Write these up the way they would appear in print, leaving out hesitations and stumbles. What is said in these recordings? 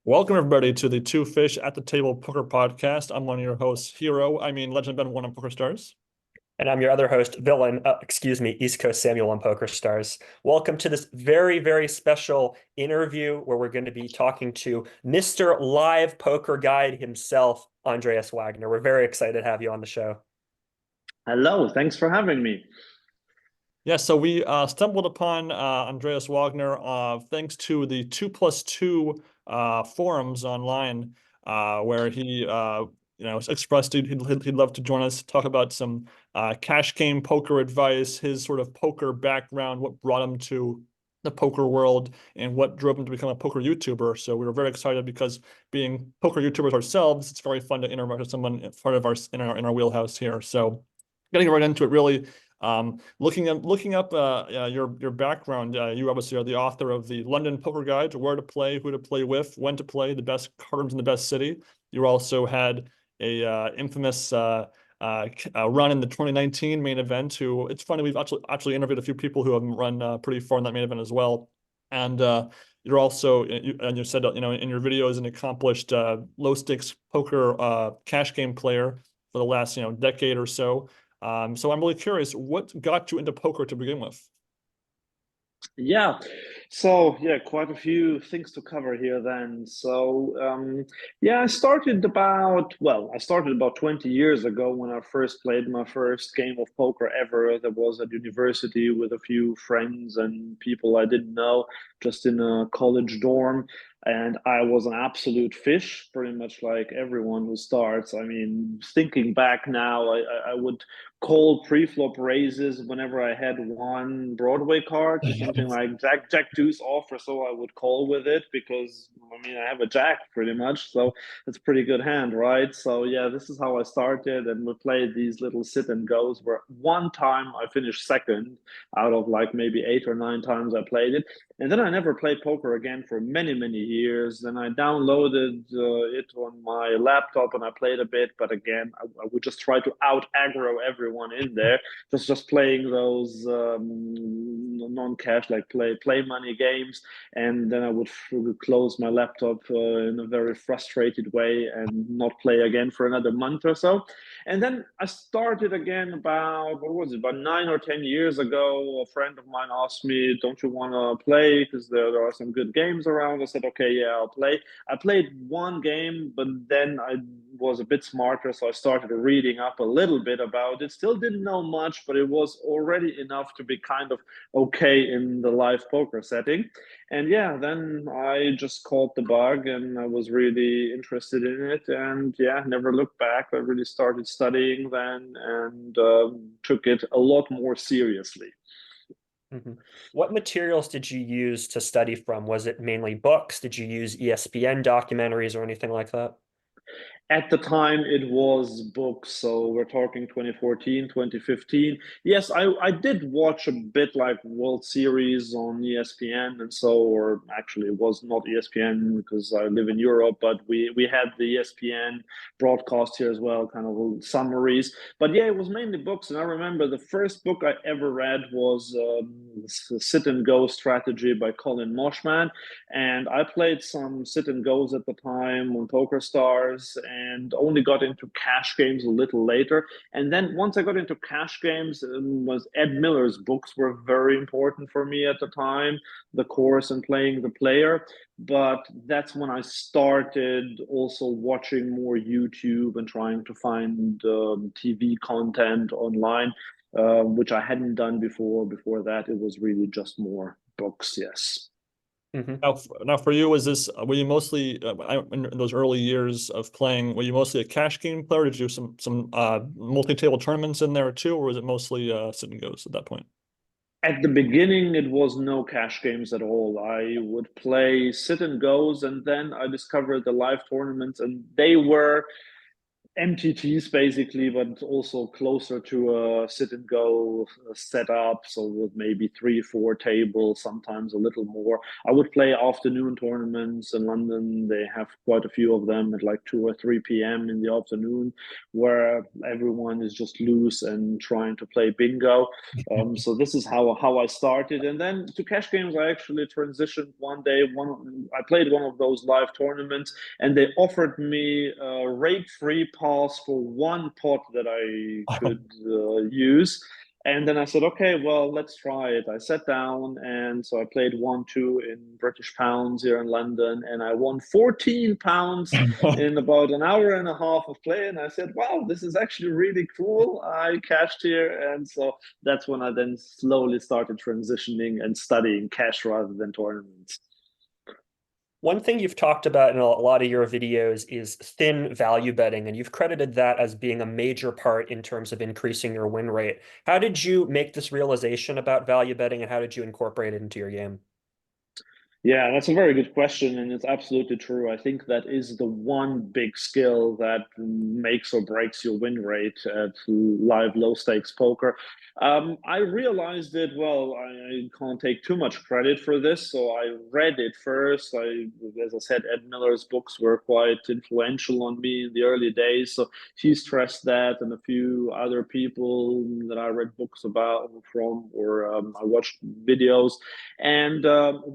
Welcome everybody to the Two Fish at the Table Poker Podcast. I'm one of your hosts, Legend Ben, one on Poker Stars. And I'm your other host, East Coast Samuel on Poker Stars. Welcome to this very, very special interview where we're going to be talking to Mr. Live Poker Guide himself, Andreas Wagner. We're very excited to have you on the show. Hello, thanks for having me. Yeah, so we stumbled upon Andreas Wagner thanks to the 2+2 forums online where he expressed he'd love to join us, talk about some cash game poker advice, his sort of poker background, what brought him to the poker world, and what drove him to become a poker YouTuber. So we were very excited because being poker YouTubers ourselves, it's very fun to interact with someone part of our wheelhouse here. So getting right into it, really. Looking up your background, you obviously are the author of the London Poker Guide to Where to Play, Who to Play With, When to Play, the Best Card Rooms in the Best City. You also had a infamous run in the 2019 main event. It's funny, we've actually interviewed a few people who have run pretty far in that main event as well. And you're also, and you said in your videos, an accomplished low stakes poker cash game player for the last decade or so. So I'm really curious, what got you into poker to begin with? Yeah, quite a few things to cover here then. I started about 20 years ago when I first played my first game of poker ever. That was at university with a few friends and people I didn't know, just in a college dorm. And I was an absolute fish, pretty much like everyone who starts. I mean, thinking back now, I would call pre-flop raises whenever I had one Broadway card, so something like Jack Deuce off or so. I would call with it because I have a Jack pretty much, so it's a pretty good hand, right? So yeah, this is how I started, and we played these little sit and goes. Where one time I finished second out of like maybe 8 or 9 times I played it, and then I never played poker again for many years. Then I downloaded it on my laptop and I played a bit, but again, I would just try to out aggro everyone in there, just playing those non-cash like play money games, and then I would close my laptop in a very frustrated way and not play again for another month or so. And then I started again about, what was it, about 9 or 10 years ago. A friend of mine asked me, don't you want to play? Because there are some good games around. I said, okay, yeah, I'll play. I played one game, but then I was a bit smarter. So I started reading up a little bit about it. Still didn't know much, but it was already enough to be kind of okay in the live poker setting. And yeah, then I just caught the bug and I was really interested in it. And yeah, never looked back. I really started studying then and took it a lot more seriously. Mm-hmm. What materials did you use to study from? Was it mainly books? Did you use ESPN documentaries or anything like that? At the time, it was books. So we're talking 2014, 2015. Yes, I did watch a bit like World Series on ESPN and so, or actually it was not ESPN because I live in Europe, but we had the ESPN broadcast here as well, kind of summaries. But yeah, it was mainly books. And I remember the first book I ever read was Sit and Go Strategy by Colin Moshman. And I played some sit and goes at the time on Poker Stars and only got into cash games a little later. And then once I got into cash games, was Ed Miller's books were very important for me at the time, the course and playing the player. But that's when I started also watching more YouTube and trying to find TV content online, which I hadn't done before. Before that, it was really just more books, yes. Mm-hmm. Now, for you, were you mostly in those early years of playing? Were you mostly a cash game player? Did you do some multi-table tournaments in there too, or was it mostly sit and goes at that point? At the beginning, it was no cash games at all. I would play sit and goes, and then I discovered the live tournaments, and they were MTTs basically, but also closer to a sit and go setup. So with maybe 3, 4 tables, sometimes a little more. I would play afternoon tournaments in London. They have quite a few of them at like 2 or 3 p.m. in the afternoon, where everyone is just loose and trying to play bingo. So this is how I started, and then to cash games, I actually transitioned one day. I played one of those live tournaments, and they offered me a rate-free pass for one pot that I could use. And then I said, okay, well, let's try it. I sat down, and so I played 1-2 in British pounds here in London, and I won £14 in about an hour and a half of play. And I said, wow, this is actually really cool. I cashed here. And so that's when I then slowly started transitioning and studying cash rather than tournaments. One thing you've talked about in a lot of your videos is thin value betting, and you've credited that as being a major part in terms of increasing your win rate. How did you make this realization about value betting, and how did you incorporate it into your game? Yeah, that's a very good question, and it's absolutely true. I think that is the one big skill that makes or breaks your win rate at live low stakes poker. I realized that, well, I can't take too much credit for this, so I read it first. As I said, Ed Miller's books were quite influential on me in the early days, so he stressed that, and a few other people that I read books about from, or I watched videos. And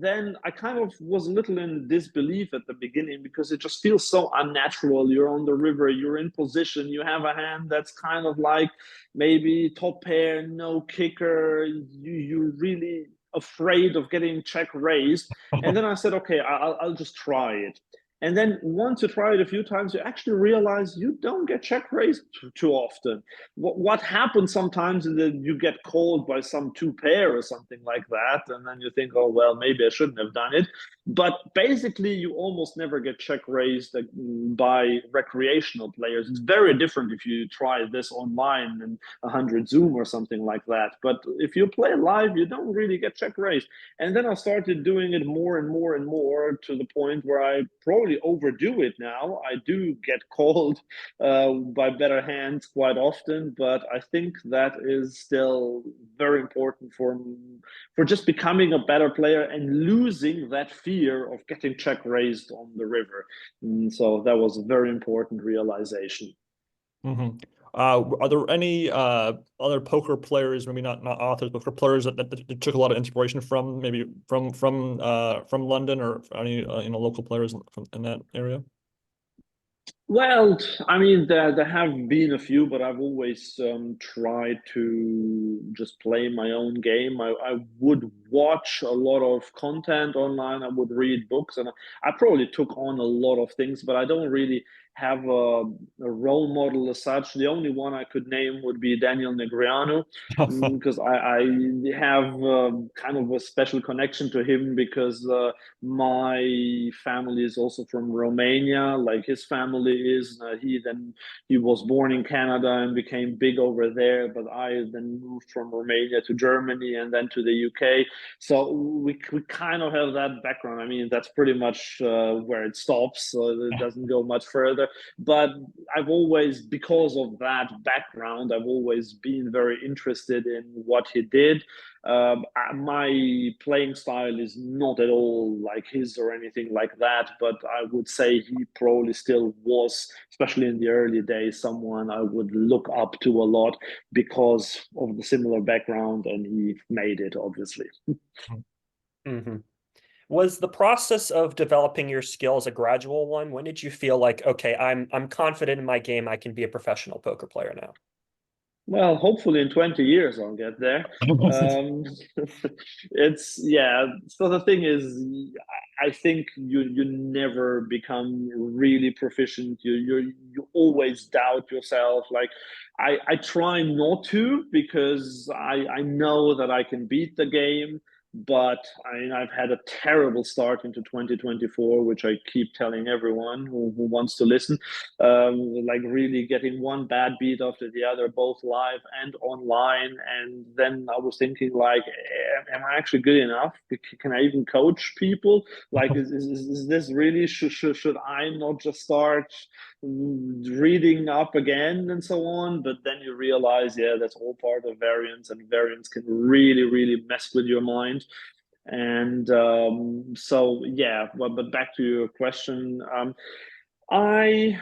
then I kind of was a little in disbelief at the beginning because it just feels so unnatural. You're on the river, you're in position, you have a hand that's kind of like maybe top pair, no kicker. You're really afraid of getting check raised. And then I said, okay, I'll just try it. And then once you try it a few times, you actually realize you don't get check raised too often. What happens sometimes is that you get called by some 2 pair or something like that, and then you think, oh well, maybe I shouldn't have done it. But basically, you almost never get check raised by recreational players. It's very different if you try this online and 100 Zoom or something like that. But if you play live, you don't really get check raised. And then I started doing it more and more and more to the point where I probably overdo it now. I do get called by better hands quite often, but I think that is still very important for just becoming a better player and losing that fear of getting check raised on the river. And so that was a very important realization. Mm-hmm. Are there any other poker players, maybe not authors, but for players that took a lot of inspiration from, maybe from London, or any local players in that area? Well, I mean, there have been a few, but I've always tried to just play my own game. I would watch a lot of content online. I would read books, and I probably took on a lot of things, but I don't really have a role model as such. The only one I could name would be Daniel Negreanu, because I have kind of a special connection to him because my family is also from Romania, like his family is. He was born in Canada and became big over there, but I then moved from Romania to Germany and then to the UK. So we kind of have that background. I mean, that's pretty much where it stops, so it doesn't go much further. But I've always, because of that background, I've always been very interested in what he did. My playing style is not at all like his or anything like that, but I would say he probably still was, especially in the early days, someone I would look up to a lot because of the similar background, and he made it, obviously. Mm-hmm. Was the process of developing your skills a gradual one? When did you feel like, okay, I'm confident in my game, I can be a professional poker player now? Well, hopefully in 20 years I'll get there. Um, it's yeah. So the thing is, I think you never become really proficient. You always doubt yourself. Like I try not to, because I know that I can beat the game. but I mean, I've had a terrible start into 2024, which I keep telling everyone who wants to listen. Like really getting one bad beat after the other, both live and online. And then I was thinking, like, am I actually good enough? Can I even coach people? Like, is this really, should I not just start reading up again and so on? But then you realize, yeah, that's all part of variance, and variance can really, really mess with your mind. And so, yeah, but back to your question, I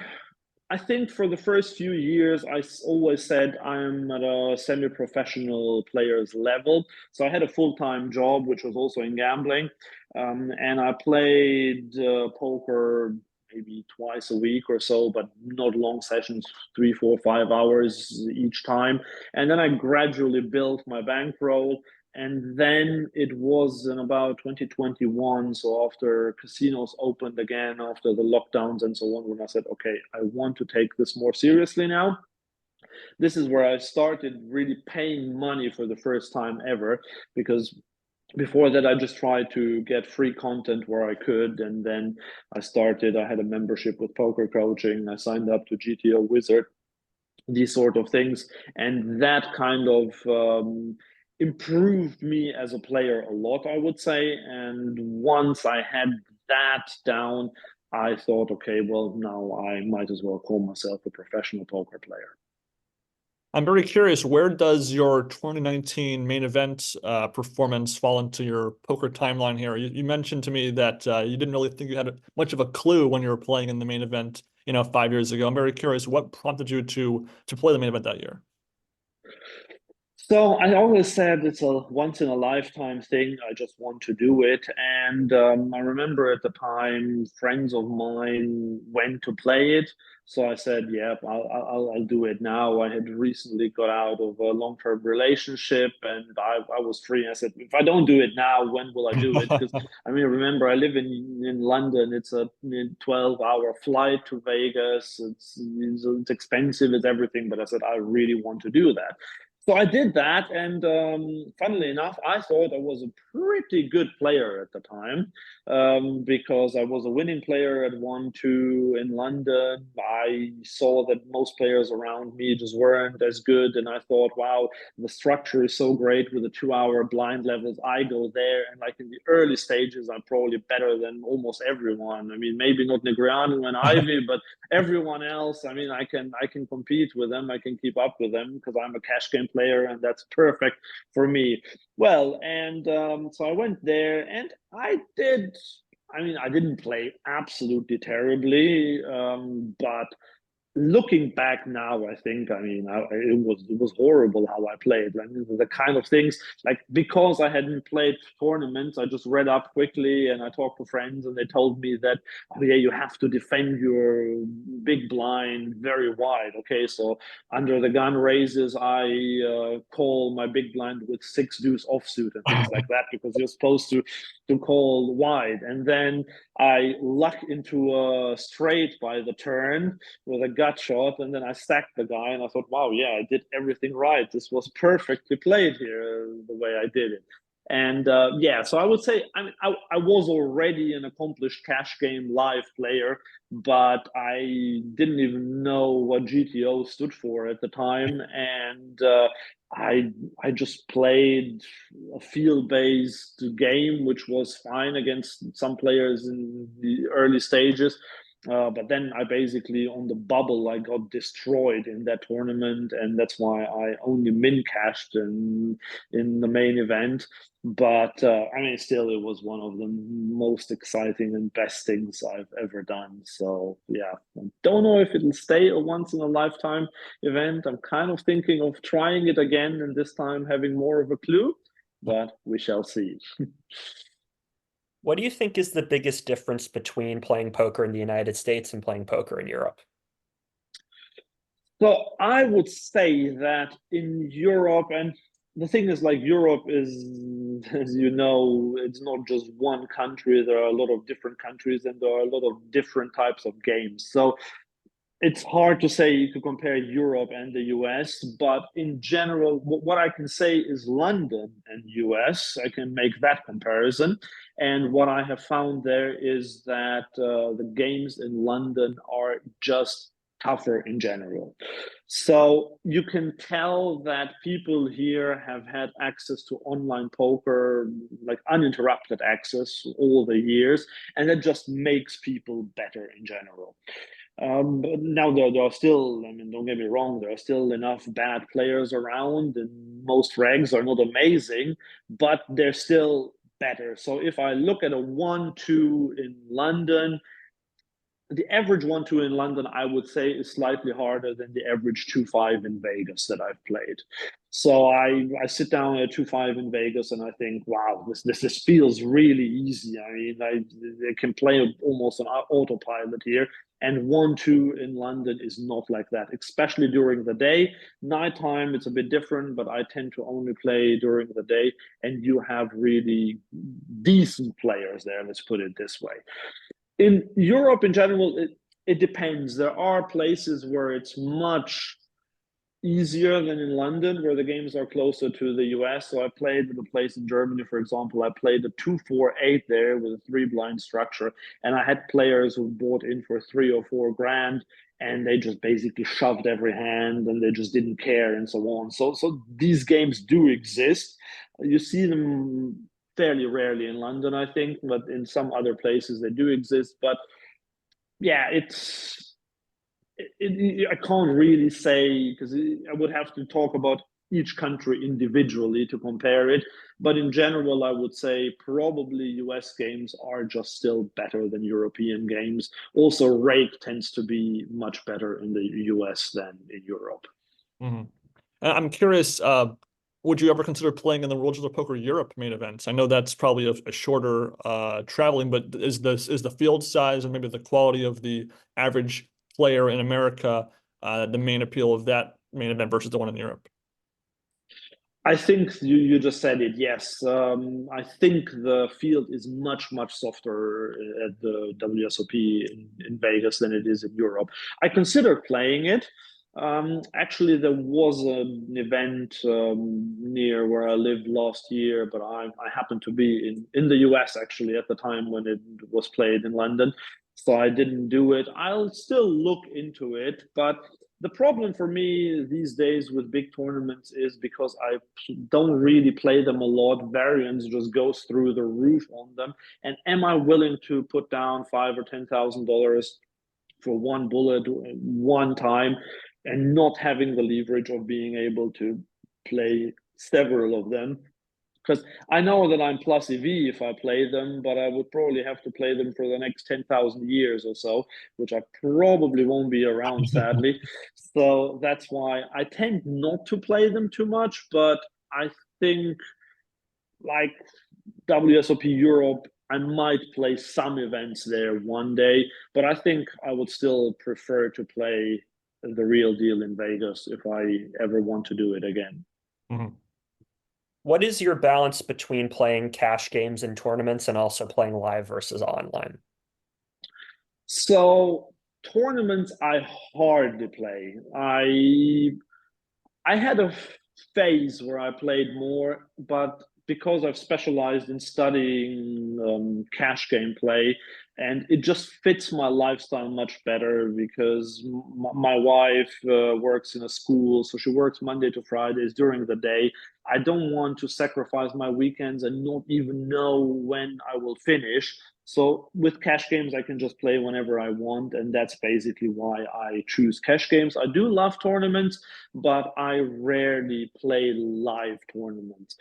I think for the first few years, I always said I'm at a semi-professional player's level. So I had a full-time job, which was also in gambling, and I played poker maybe twice a week or so, but not long sessions, 3, 4, 5 hours each time. And then I gradually built my bankroll. And then it was in about 2021, so after casinos opened again, after the lockdowns and so on, when I said, okay, I want to take this more seriously now. This is where I started really paying money for the first time ever, because before that I just tried to get free content where I could. And then I had a membership with poker coaching, I signed up to GTO Wizard, these sort of things, and that kind of improved me as a player a lot, I would say. And once I had that down, I thought, okay, well, now I might as well call myself a professional poker player. I'm very curious, where does your 2019 main event performance fall into your poker timeline here? You mentioned to me that you didn't really think you had much of a clue when you were playing in the main event, 5 years ago. I'm very curious, what prompted you to play the main event that year? So I always said it's a once in a lifetime thing. I just want to do it. And I remember at the time, friends of mine went to play it. So I said, yeah, I'll do it now. I had recently got out of a long-term relationship, and I was free. I said, if I don't do it now, when will I do it? Because I mean, remember, I live in London. It's a 12-hour flight to Vegas. It's expensive. It's everything. But I said, I really want to do that. So I did that, and funnily enough, I thought I was a pretty good player at the time, because I was a winning player at 1-2 in London. I saw that most players around me just weren't as good, and I thought, wow, the structure is so great with the 2-hour blind levels. I go there, and like in the early stages, I'm probably better than almost everyone. I mean, maybe not Negreanu and Ivy, but everyone else, I mean, I can compete with them. I can keep up with them because I'm a cash game player, and that's perfect for me. Well, and so I went there, and I did. I mean, I didn't play absolutely terribly, but looking back now, I think, I mean, it was horrible how I played. Like the kind of things, like because I hadn't played tournaments, I just read up quickly and I talked to friends, and they told me that, oh yeah, you have to defend your big blind very wide. Okay, so under the gun raises, I call my big blind with 6 deuce offsuit and things like that, because you're supposed to call wide, and then I luck into a straight by the turn with a gut shot, and then I stacked the guy, and I thought, wow, yeah, I did everything right. This was perfectly played here, the way I did it. And yeah, so I would say, I mean, I was already an accomplished cash game live player, but I didn't even know what GTO stood for at the time. And I just played a field-based game, which was fine against some players in the early stages. But then I basically, on the bubble, I got destroyed in that tournament, and that's why I only min cashed in the main event. But I mean, still, it was one of the most exciting and best things I've ever done. So yeah, I don't know if it'll stay a once in a lifetime event. I'm kind of thinking of trying it again, and this time having more of a clue, but we shall see. What do you think is the biggest difference between playing poker in the United States and playing poker in Europe? So I would say that in Europe, and the thing is, like, Europe is, as you know, it's not just one country. There are a lot of different countries, and there are a lot of different types of games. So It's hard to say to compare Europe and the US, but in general, what I can say is London and US. I can make that comparison. And what I have found there is that the games in London are just tougher in general. So you can tell that people here have had access to online poker, like uninterrupted access all the years, and that just makes people better in general. But now there are still, I mean, don't get me wrong, there are still enough bad players around, and most regs are not amazing, but they're still better. So if I look at a 1-2 in London, the average 1-2 in London, I would say, is slightly harder than the average 2-5 in Vegas that I've played. So I sit down at 2-5 in Vegas and I think, wow, this feels really easy. I mean, I can play almost on autopilot here. And 1-2 in London is not like that, especially during the day. Nighttime, it's a bit different, but I tend to only play during the day. And you have really decent players there, let's put it this way. In Europe in general, it depends. There are places where it's much easier than in London, where the games are closer to the US. So I played with a place in Germany, for example. I played a 2-4-8 there with a 3-blind structure, and I had players who bought in for 3 or 4 grand, and they just basically shoved every hand, and they just didn't care, and so on. So these games do exist. You see them fairly rarely in London, I think, but in some other places they do exist. But yeah, I can't really say, because I would have to talk about each country individually to compare it. But in general, I would say probably US games are just still better than European games. Also, rake tends to be much better in the US than in Europe. Mm-hmm. I'm curious, would you ever consider playing in the World of Poker Europe main events? I know that's probably a shorter traveling, but is the field size and maybe the quality of the average player in America the main appeal of that main event versus the one in Europe? I think you just said it. Yes, I think the field is much softer at the WSOP in Vegas than it is in Europe. I considered playing it. Actually, there was an event near where I lived last year, but I happened to be in the US actually at the time when it was played in London, so I didn't do it. I'll still look into it, but the problem for me these days with big tournaments is because I don't really play them a lot. Variance just goes through the roof on them. And am I willing to put down $5,000 or $10,000 for one bullet one time and not having the leverage of being able to play several of them? Because I know that I'm plus EV if I play them, but I would probably have to play them for the next 10,000 years or so, which I probably won't be around, sadly. So that's why I tend not to play them too much, but I think like WSOP Europe, I might play some events there one day, but I think I would still prefer to play the real deal in Vegas if I ever want to do it again. Mm-hmm. What is your balance between playing cash games and tournaments and also playing live versus online? So tournaments I hardly play. I had a phase where I played more, but because I've specialized in studying cash gameplay, and it just fits my lifestyle much better because my wife works in a school, so she works Monday to Fridays during the day. I don't want to sacrifice my weekends and not even know when I will finish. So with cash games, I can just play whenever I want, and that's basically why I choose cash games. I do love tournaments, but I rarely play live tournaments.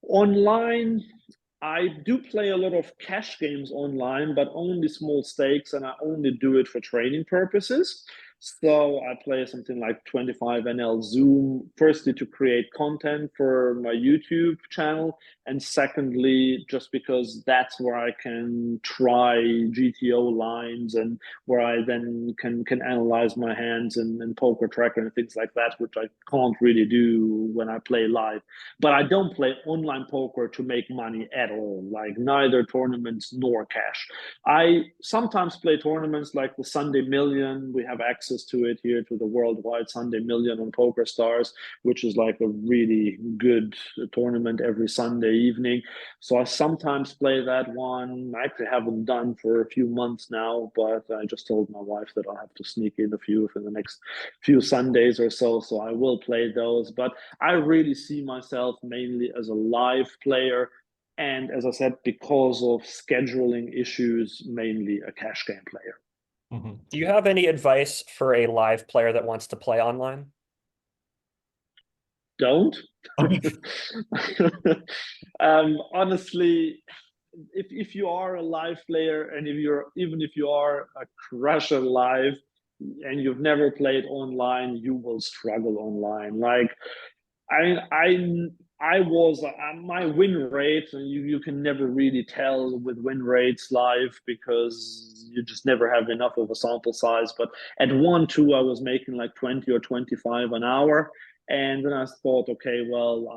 Online, I do play a lot of cash games online, but only small stakes, and I only do it for training purposes. So I play something like 25NL Zoom, firstly to create content for my YouTube channel, and secondly, just because that's where I can try GTO lines and where I then can analyze my hands and poker tracker and things like that, which I can't really do when I play live. But I don't play online poker to make money at all, like neither tournaments nor cash. I sometimes play tournaments like the Sunday Million. We have access access to it here, to the worldwide Sunday Million on PokerStars, which is like a really good tournament every Sunday evening. So I sometimes play that one. I actually haven't done for a few months now, but I just told my wife that I'll have to sneak in a few for the next few Sundays or so. So I will play those. But I really see myself mainly as a live player. And as I said, because of scheduling issues, mainly a cash game player. Mm-hmm. Do you have any advice for a live player that wants to play online? Don't. Honestly, if you are a live player, and even if you are a crusher live and you've never played online, you will struggle online. Like I was my win rate, and you can never really tell with win rates live because you just never have enough of a sample size. But at 1-2, I was making like 20 or 25 an hour. And then I thought, okay, well,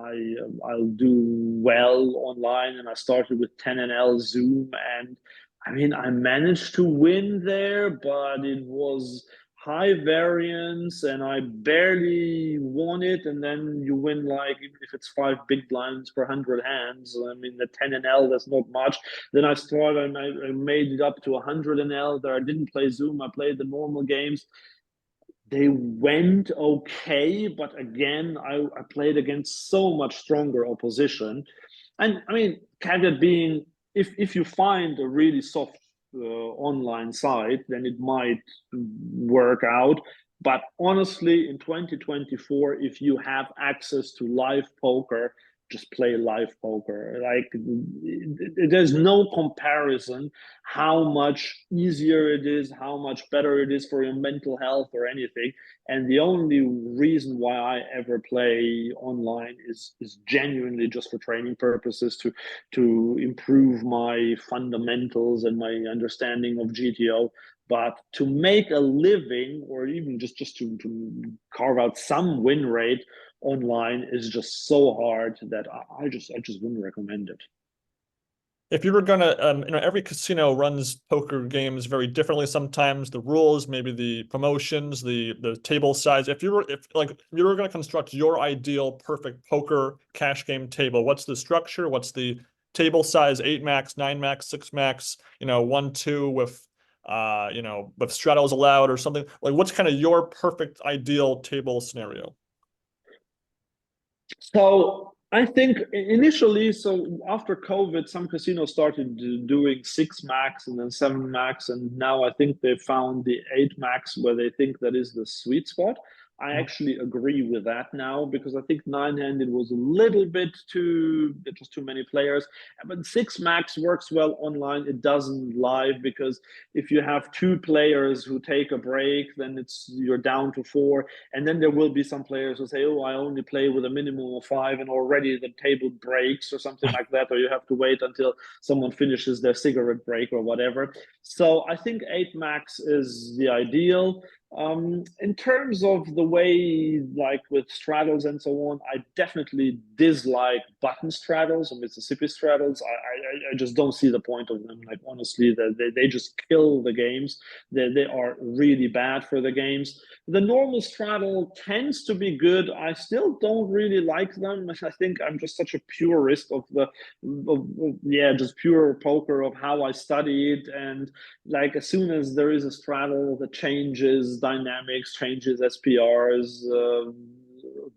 I'll do well online, and I started with 10NL Zoom, and I mean, I managed to win there, but it was high variance and I barely won it. And then you win, like, even if it's 5 big blinds per 100 hands, I mean, the 10NL, that's not much. Then I started and I made it up to 100NL there. I didn't play Zoom, I played the normal games. They went okay, but again, I played against so much stronger opposition. And I mean, caveat being, if you find a really soft online site, then it might work out. But honestly, in 2024, if you have access to live poker, just play live poker. Like, there's no comparison how much easier it is, how much better it is for your mental health or anything. And the only reason why I ever play online is genuinely just for training purposes, to improve my fundamentals and my understanding of GTO. But to make a living, or even just to carve out some win rate online, is just so hard that I just wouldn't recommend it. If you were gonna, every casino runs poker games very differently. Sometimes the rules, maybe the promotions, the table size. If you were gonna construct your ideal perfect poker cash game table, what's the structure? What's the table size? 8 max, 9 max, 6 max. 1, 2 with, with straddles allowed or something. Like, what's kind of your perfect ideal table scenario? So I think initially, so after COVID, some casinos started doing 6 max and then 7 max, and now I think they found the 8 max where they think that is the sweet spot. I actually agree with that now, because I think nine-handed was a little bit too, just too many players. But 6 max works well online. It doesn't live, because if you have 2 players who take a break, then you're down to 4. And then there will be some players who say, oh, I only play with a minimum of 5, and already the table breaks or something like that, or you have to wait until someone finishes their cigarette break or whatever. So I think 8 max is the ideal. In terms of the way, like with straddles and so on, I definitely dislike button straddles or Mississippi straddles. I just don't see the point of them. Like, honestly, they just kill the games. They are really bad for the games. The normal straddle tends to be good. I still don't really like them. I think I'm just such a purist of just pure poker, of how I study it. And like, as soon as there is a straddle that changes dynamics, changes SPRs,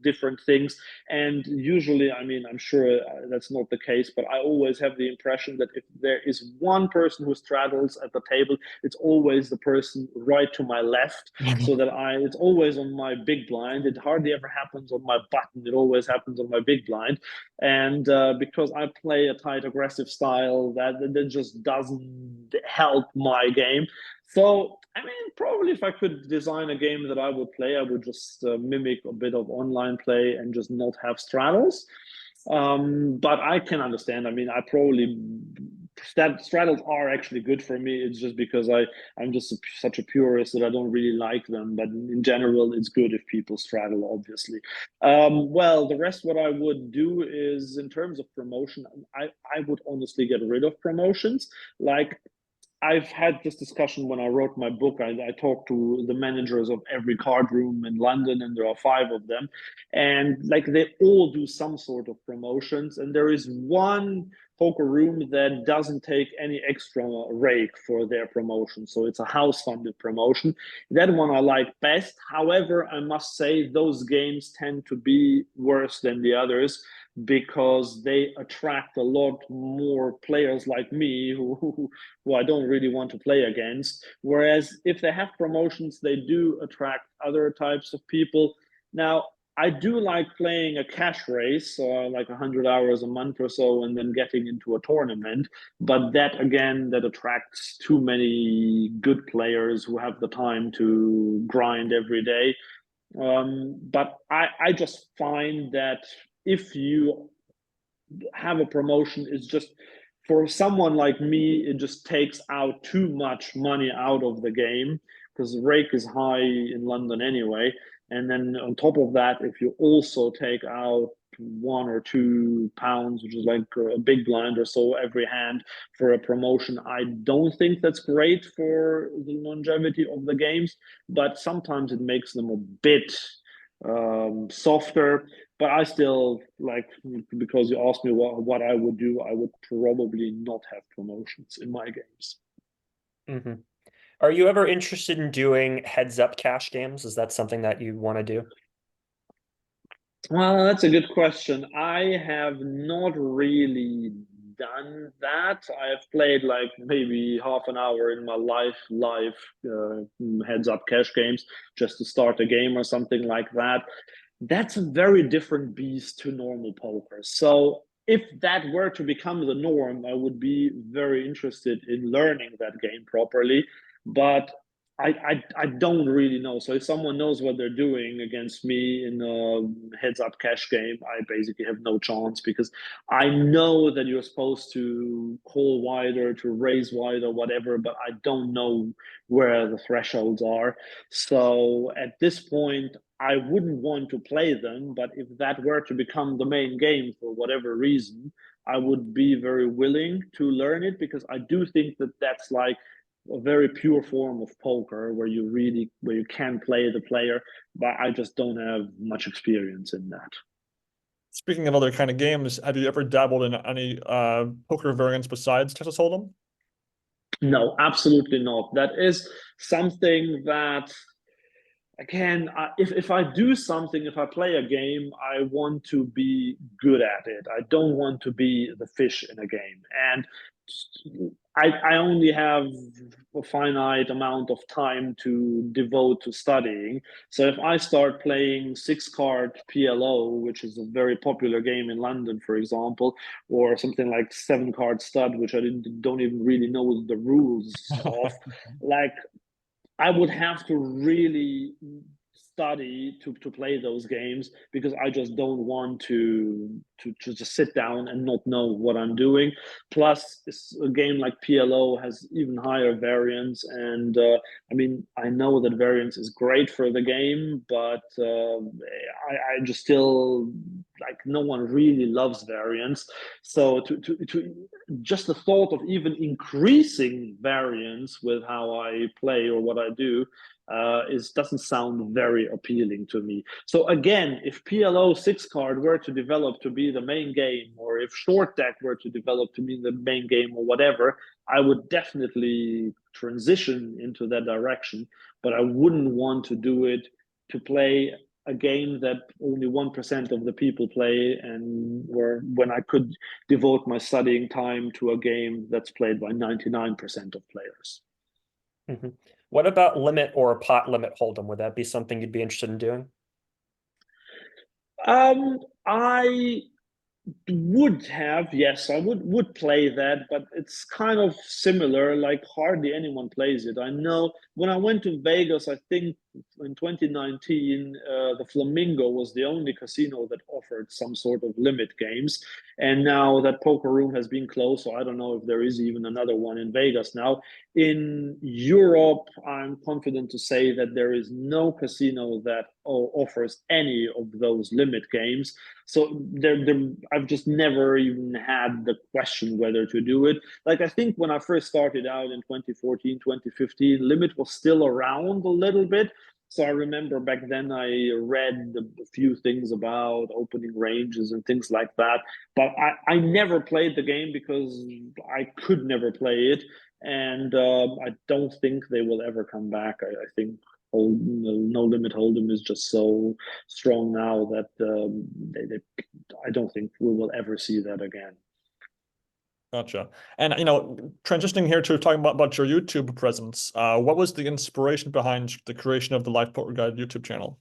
different things. And usually, I mean, I'm sure that's not the case, but I always have the impression that if there is one person who straddles at the table, it's always the person right to my left. So that it's always on my big blind. It hardly ever happens on my button. It always happens on my big blind. And because I play a tight, aggressive style, that just doesn't help my game. So, I mean, probably if I could design a game that I would play, I would just mimic a bit of online play and just not have straddles. But I can understand. I mean, straddles are actually good for me. It's just because I'm just such a purist that I don't really like them. But in general, it's good if people straddle, obviously. Well, the rest, what I would do is, in terms of promotion, I would honestly get rid of promotions. Like, I've had this discussion when I wrote my book. I talked to the managers of every card room in London, and there are 5 of them, and like they all do some sort of promotions. And there is one poker room that doesn't take any extra rake for their promotion, so it's a house-funded promotion. That one I like best. However, I must say those games tend to be worse than the others, because they attract a lot more players like me who I don't really want to play against. Whereas if they have promotions, they do attract other types of people. Now, I do like playing a cash race, like 100 hours a month or so, and then getting into a tournament. But that, again, that attracts too many good players who have the time to grind every day. But I just find that if you have a promotion, it's just, for someone like me, it just takes out too much money out of the game, because the rake is high in London anyway. And then on top of that, if you also take out £1 or £2, which is like a big blind or so every hand for a promotion, I don't think that's great for the longevity of the games. But sometimes it makes them a bit softer. But I still like, because you asked me what I would do, I would probably not have promotions in my games. Mm-hmm. Are you ever interested in doing heads-up cash games? Is that something that you want to do? Well, that's a good question. I have not really done that. I have played like maybe half an hour in my life live heads up cash games, just to start a game or something like that. That's a very different beast to normal poker. So if that were to become the norm, I would be very interested in learning that game properly. But I don't really know. So if someone knows what they're doing against me in a heads up cash game, I basically have no chance, because I know that you're supposed to call wider, to raise wider, whatever, but I don't know where the thresholds are. So at this point, I wouldn't want to play them. But if that were to become the main game for whatever reason, I would be very willing to learn it, because I do think that that's like a very pure form of poker, where you can play the player. But I just don't have much experience in that. Speaking of other kind of games, have you ever dabbled in any poker variants besides Texas Hold'em? No, absolutely not. That is something that, again, if I do something, if I play a game, I want to be good at it. I don't want to be the fish in a game. And I only have a finite amount of time to devote to studying. So if I start playing 6 card PLO, which is a very popular game in London, for example, or something like 7 card stud, which I don't even really know the rules of, like, I would have to really study to play those games, because I just don't want to just sit down and not know what I'm doing. Plus, a game like PLO has even higher variance, and I mean, I know that variance is great for the game, but I just still, like, no one really loves variance. So to just the thought of even increasing variance with how I play or what I do doesn't sound very appealing to me. So again, if PLO 6 card were to develop to be the main game, or if short deck were to develop to be the main game or whatever, I would definitely transition into that direction. But I wouldn't want to do it to play a game that only 1% of the people play, and where when I could devote my studying time to a game that's played by 99% of players. Mm-hmm. What about limit or pot limit hold'em? Would that be something you'd be interested in doing? I would have, yes, I would play that, but it's kind of similar. Like, hardly anyone plays it. I know when I went to Vegas, I think in 2019, the Flamingo was the only casino that offered some sort of limit games. And now that poker room has been closed, so I don't know if there is even another one in Vegas now. In Europe, I'm confident to say that there is no casino that offers any of those limit games. So I've just never even had the question whether to do it. Like, I think when I first started out in 2014, 2015, limit was still around a little bit. So I remember back then I read a few things about opening ranges and things like that. But I never played the game because I could never play it. And I don't think they will ever come back. I think No Limit Hold'em is just so strong now that I don't think we will ever see that again. Gotcha. And transitioning here to talking about your YouTube presence, what was the inspiration behind the creation of the Live Poker Guide YouTube channel?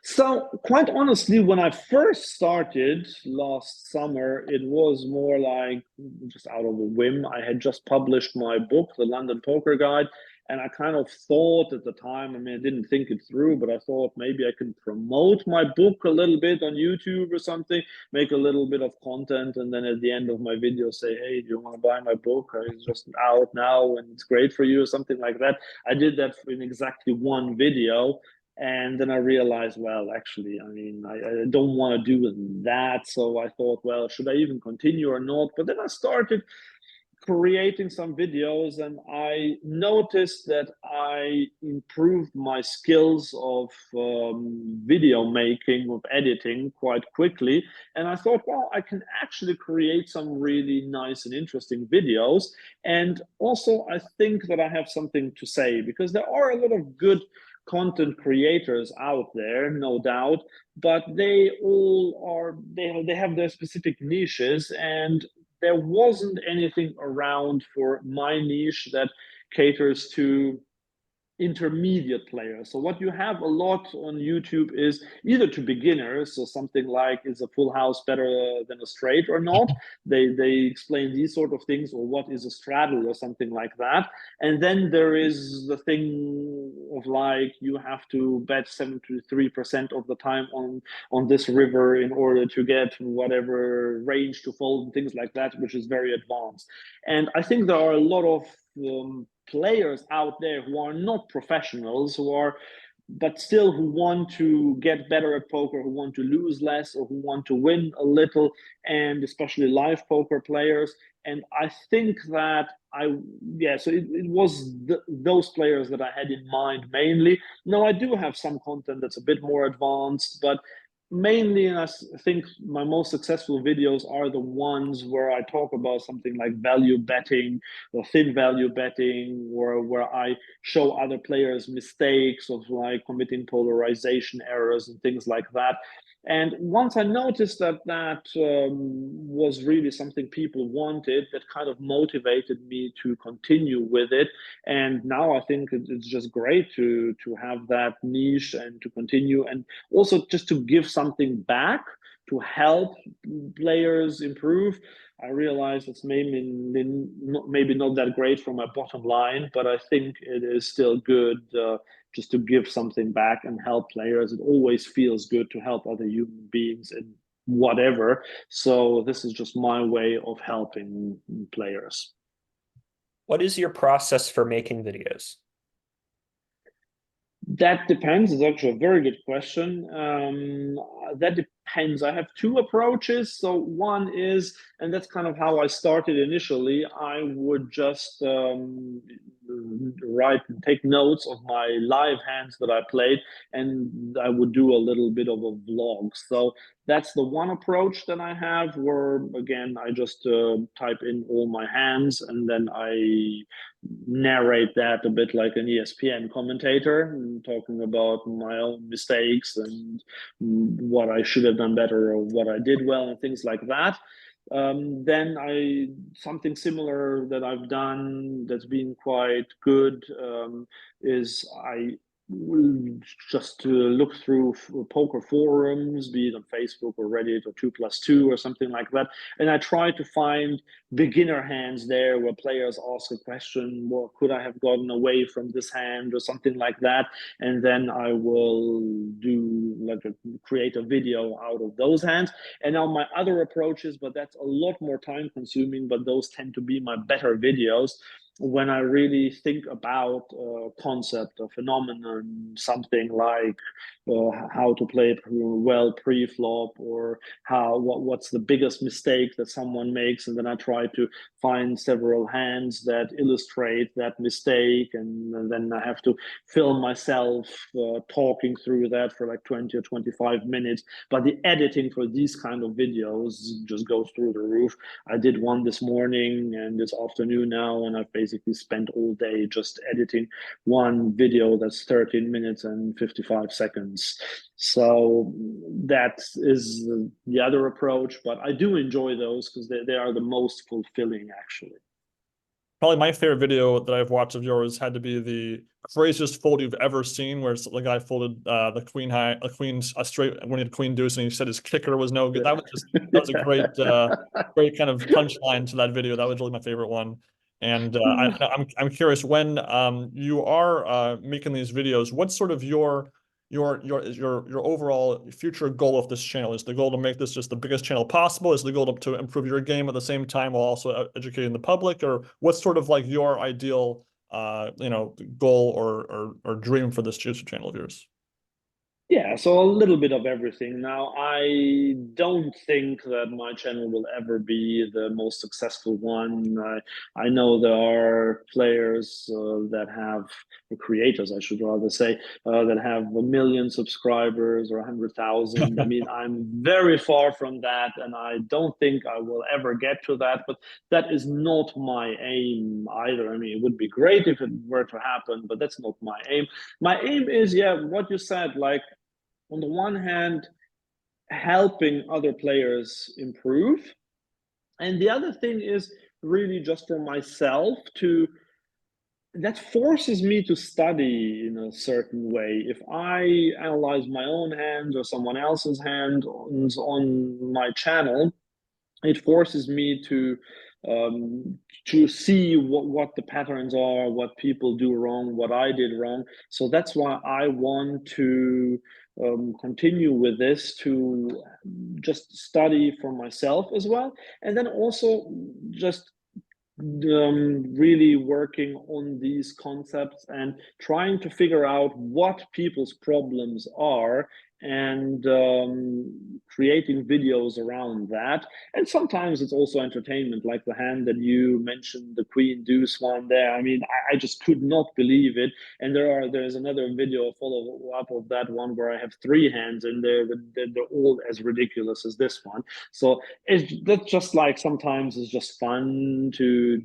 So, quite honestly, when I first started last summer, it was more like just out of a whim. I had just published my book, The London Poker Guide, and I kind of thought at the time, I mean, I didn't think it through, but I thought maybe I can promote my book a little bit on YouTube or something, make a little bit of content, and then at the end of my video say, hey, do you want to buy my book? It's just out now and it's great for you, or something like that. I did that in exactly one video. And then I realized, well, actually, I mean, I don't want to do that. So I thought, well, should I even continue or not? But then I started creating some videos and I noticed that I improved my skills of video making, of editing quite quickly. And I thought, well, I can actually create some really nice and interesting videos. And also, I think that I have something to say because there are a lot of good content creators out there, no doubt, but they have their specific niches, and there wasn't anything around for my niche that caters to intermediate players. So what you have a lot on YouTube is either to beginners, so something like, is a full house better than a straight or not? They explain these sort of things, or what is a straddle or something like that. And then there is the thing of like, you have to bet 73% of the time on this river in order to get whatever range to fold and things like that, which is very advanced. And I think there are a lot of players out there who are not professionals, but still who want to get better at poker, who want to lose less, or who want to win a little, and especially live poker players. And I think that so it was those players that I had in mind mainly. Now, I do have some content that's a bit more advanced, but mainly, I think my most successful videos are the ones where I talk about something like value betting or thin value betting, or where I show other players mistakes of like committing polarization errors and things like that. And once I noticed that was really something people wanted, that kind of motivated me to continue with it. And now I think it's just great to have that niche and to continue, and also just to give something back to help players improve. I realize it's maybe not that great for my bottom line, but I think it is still good just to give something back and help players. It always feels good to help other human beings in whatever. So this is just my way of helping players. What is your process for making videos? That depends. It's actually a very good question. That depends. I have two approaches. So one is, and that's kind of how I started initially, I would just take notes of my live hands that I played, and I would do a little bit of a vlog. So that's the one approach that I have, where again, I just type in all my hands and then I narrate that a bit like an ESPN commentator, talking about my own mistakes and what I should have done better or what I did well and things like that. Then something similar that I've done that's been quite good is I just to look through poker forums, be it on Facebook or Reddit or 2+2 or something like that. And I try to find beginner hands there where players ask a question, well, could I have gotten away from this hand or something like that? And then I will do create a video out of those hands. And now my other approaches, but that's a lot more time consuming, but those tend to be my better videos, when I really think about a concept, a phenomenon, something like how to play well pre-flop, or what's the biggest mistake that someone makes, and then I try to find several hands that illustrate that mistake, and then I have to film myself talking through that for like 20 or 25 minutes. But the editing for these kind of videos just goes through the roof. I did one this morning and this afternoon now, and I've basically spent all day just editing one video that's 13 minutes and 55 seconds. So that is the other approach, but I do enjoy those because they are the most fulfilling, actually. Probably my favorite video that I've watched of yours had to be the craziest fold you've ever seen, where the guy folded the queen high, a straight when he had queen deuce, and he said his kicker was no good. That was a great great kind of punchline to that video. That was really my favorite one. And I'm curious, when you are making these videos, what's sort of your overall future goal of this channel? Is the goal to make this just the biggest channel possible? Is the goal to improve your game at the same time while also educating the public? Or what's sort of like your ideal goal or dream for this YouTube channel of yours? Yeah, so a little bit of everything. Now, I don't think that my channel will ever be the most successful one. I know there are players that have, or creators, I should rather say, that have 1 million subscribers or 100,000. I mean, I'm very far from that, and I don't think I will ever get to that, but that is not my aim either. I mean, it would be great if it were to happen, but that's not my aim. My aim is, yeah, what you said, like, on the one hand, helping other players improve. And the other thing is really just for myself to, that forces me to study in a certain way. If I analyze my own hand or someone else's hand on my channel, it forces me to see what the patterns are, what people do wrong, what I did wrong. So that's why I want to continue with this, to just study for myself as well, and then also just really working on these concepts and trying to figure out what people's problems are, and creating videos around that. And sometimes it's also entertainment, like the hand that you mentioned, the queen deuce one there. I mean, I just could not believe it. And there's another video follow up of that one where I have 3 hands and they're all as ridiculous as this one. So that's just like, sometimes it's just fun to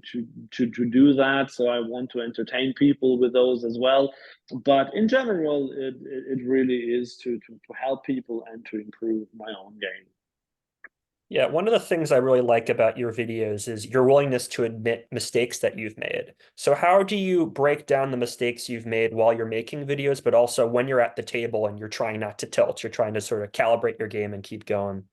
do that. So I want to entertain people with those as well. But in general, it really is to help people and to improve my own game. Yeah, one of the things I really like about your videos is your willingness to admit mistakes that you've made. So how do you break down the mistakes you've made while you're making videos, but also when you're at the table and you're trying not to tilt, you're trying to sort of calibrate your game and keep going?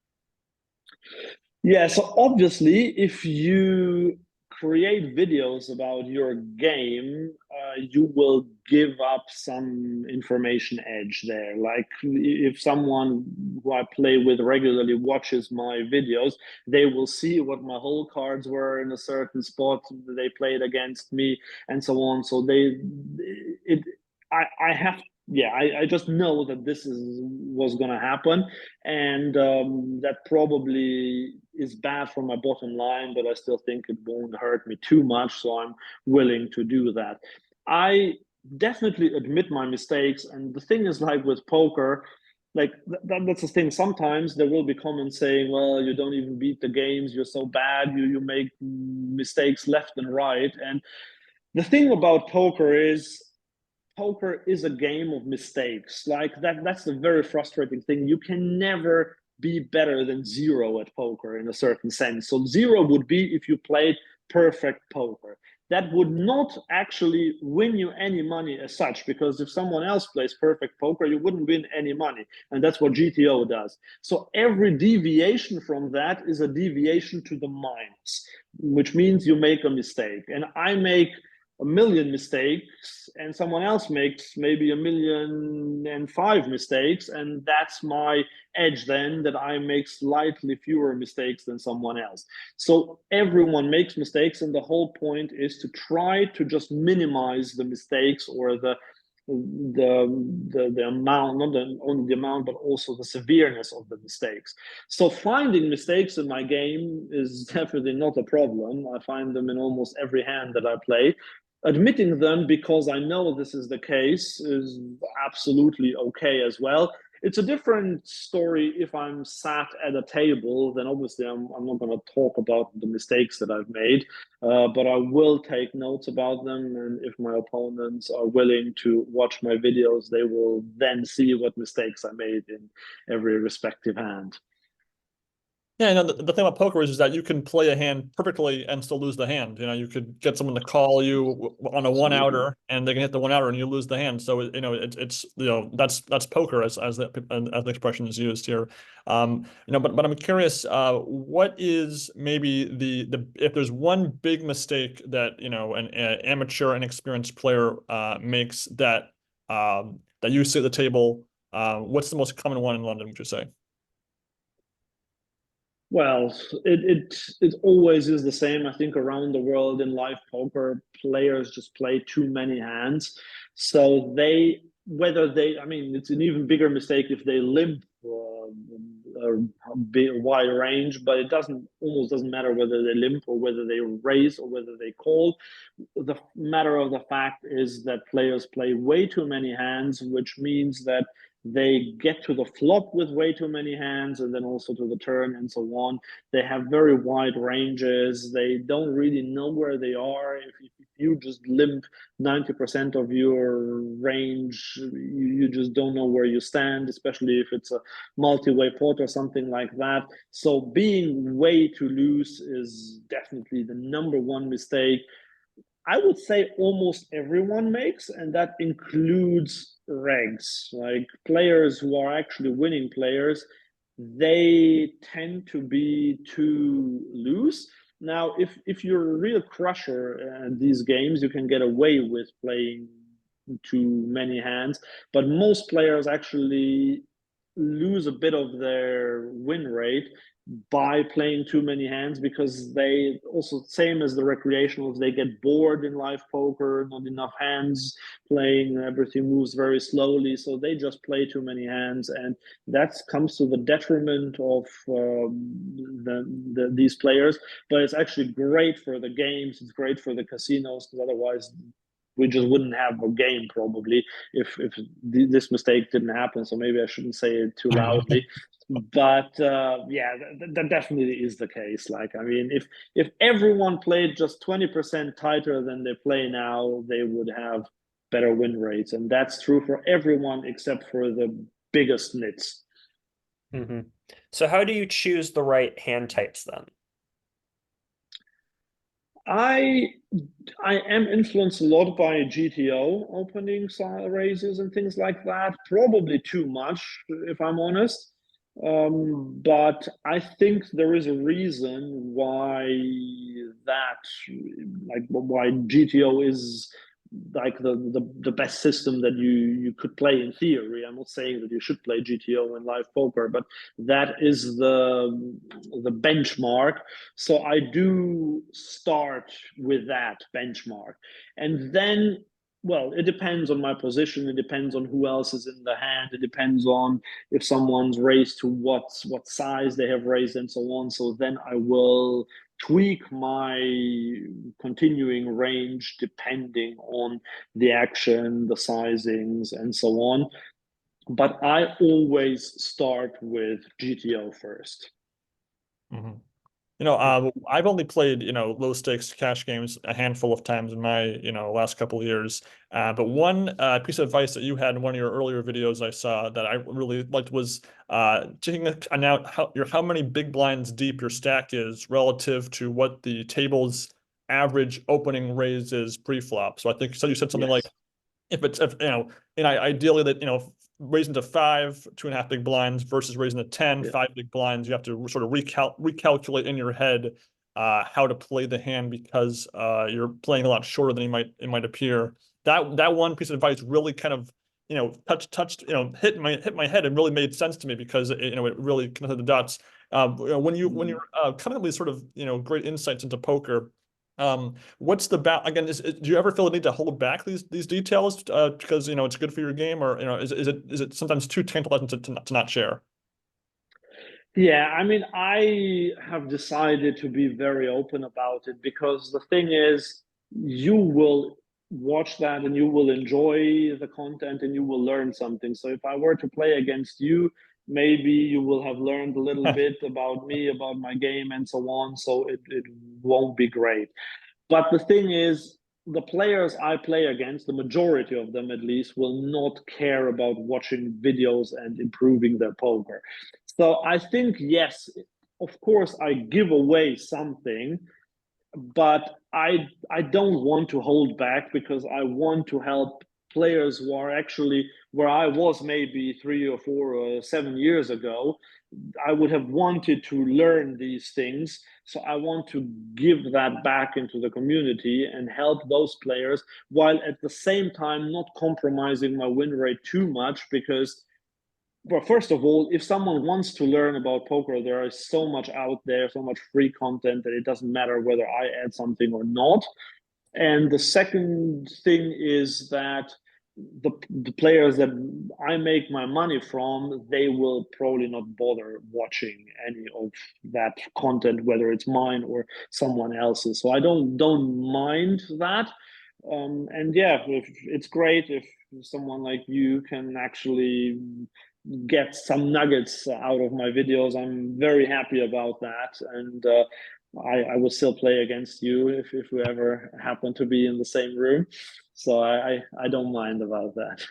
Yeah, so obviously, if you create videos about your game, you will give up some information edge there. Like, if someone who I play with regularly watches my videos, they will see what my hole cards were in a certain spot they played against me, and so on. So I have, yeah, I just know that this was going to happen, and that probably is bad for my bottom line, but I still think it won't hurt me too much, so I'm willing to do that. I definitely admit my mistakes, and the thing is, like with poker, like that's the thing. Sometimes there will be comments saying, well, you don't even beat the games, you're so bad, you make mistakes left and right. And the thing about poker is a game of mistakes. Like that's the very frustrating thing. You can never be better than 0 at poker in a certain sense. So 0 would be if you played perfect poker. that would not actually win you any money as such, because if someone else plays perfect poker, you wouldn't win any money. And that's what GTO does. So every deviation from that is a deviation to the minus, which means you make a mistake. And I make a million mistakes and someone else makes maybe 1,000,005 mistakes, and that's my edge then, that I make slightly fewer mistakes than someone else. So everyone makes mistakes, and the whole point is to try to just minimize the mistakes, or the amount, not only the amount, but also the severeness of the mistakes. So finding mistakes in my game is definitely not a problem. I find them in almost every hand that I play. Admitting them because I know this is the case is absolutely okay as well. It's a different story if I'm sat at a table, then obviously I'm not going to talk about the mistakes that I've made, but I will take notes about them. And if my opponents are willing to watch my videos, they will then see what mistakes I made in every respective hand. Yeah, you know, the thing about poker is that you can play a hand perfectly and still lose the hand. You know, you could get someone to call you on a one outer, and they can hit the one outer, and you lose the hand. So you know, it's you know, that's poker as the expression is used here. You know, but I'm curious, what is maybe the if there's one big mistake that you know an amateur and experienced player makes that you see at the table, what's the most common one in London, would you say? Well, it always is the same. I think around the world in live poker, players just play too many hands. So they, whether they, I mean, it's an even bigger mistake if they limp a big wide range, but it doesn't almost doesn't matter whether they limp or whether they raise or whether they call. The matter of the fact is that players play way too many hands, which means that they get to the flop with way too many hands, and then also to the turn and so on. They have very wide ranges. They don't really know where they are. If you just limp 90% of your range, you just don't know where you stand, especially if it's a multi-way pot or something like that. So being way too loose is definitely the number one mistake I would say almost everyone makes, and that includes regs. Like players who are actually winning players, they tend to be too loose. Now, if you're a real crusher at these games, you can get away with playing too many hands, but most players actually lose a bit of their win rate by playing too many hands, because they also, same as the recreationals, they get bored in live poker, not enough hands playing, everything moves very slowly, so they just play too many hands, and that comes to the detriment of these players. But it's actually great for the games, it's great for the casinos, because otherwise we just wouldn't have a game probably if this mistake didn't happen. So maybe I shouldn't say it too loudly, but yeah, that definitely is the case. Like, I mean, if everyone played just 20% tighter than they play now, they would have better win rates, and that's true for everyone except for the biggest nits. Mm-hmm. So how do you choose the right hand types then? I I am influenced a lot by GTO opening raises and things like that. Probably too much, if I'm honest. But I think there is a reason why that, like, why GTO is like the best system that you could play in theory. I'm not saying that you should play GTO in live poker, but that is the benchmark. So I do start with that benchmark. And then, well, it depends on my position. It depends on who else is in the hand. It depends on if someone's raised to what size they have raised and so on. So then I will tweak my continuing range depending on the action, the sizings, and so on. But I always start with GTO first. Mhm. You know, I've only played, you know, low stakes cash games a handful of times in my, you know, last couple of years. But one piece of advice that you had in one of your earlier videos I saw that I really liked was taking how many big blinds deep your stack is relative to what the table's average opening raises pre-flop. So I think, so you said something like, Yes. if you know, and ideally that, you know, raising to 5, 2.5 big blinds versus raising to 10, Yeah. 5 big blinds, you have to sort of recalculate in your head how to play the hand, because you're playing a lot shorter than it might appear. That one piece of advice really kind of, you know, touched, you know, hit my head and really made sense to me, because you know, it really connected the dots. You know, when you're coming up with sort of, you know, great insights into poker, what's the again? Do you ever feel the need to hold back these details because, you know, it's good for your game, or, you know, is it sometimes too tantalizing to not share? Yeah, I mean, I have decided to be very open about it because the thing is, you will watch that and you will enjoy the content and you will learn something. So if I were to play against you, maybe you will have learned a little bit about me, about my game, and so on. So it won't be great. But the thing is, the players I play against, the majority of them at least, will not care about watching videos and improving their poker. So I think, yes, of course, I give away something, but I don't want to hold back because I want to help players who are actually where I was maybe 3 or 4 or 7 years ago. I would have wanted to learn these things. So I want to give that back into the community and help those players while at the same time not compromising my win rate too much because, well, first of all, if someone wants to learn about poker, there is so much out there, so much free content that it doesn't matter whether I add something or not. And the second thing is that the players that I make my money from, they will probably not bother watching any of that content, whether it's mine or someone else's. So I don't mind that. And yeah, if, it's great if someone like you can actually get some nuggets out of my videos. I'm very happy about that, and I will still play against you if we ever happen to be in the same room. So I don't mind about that.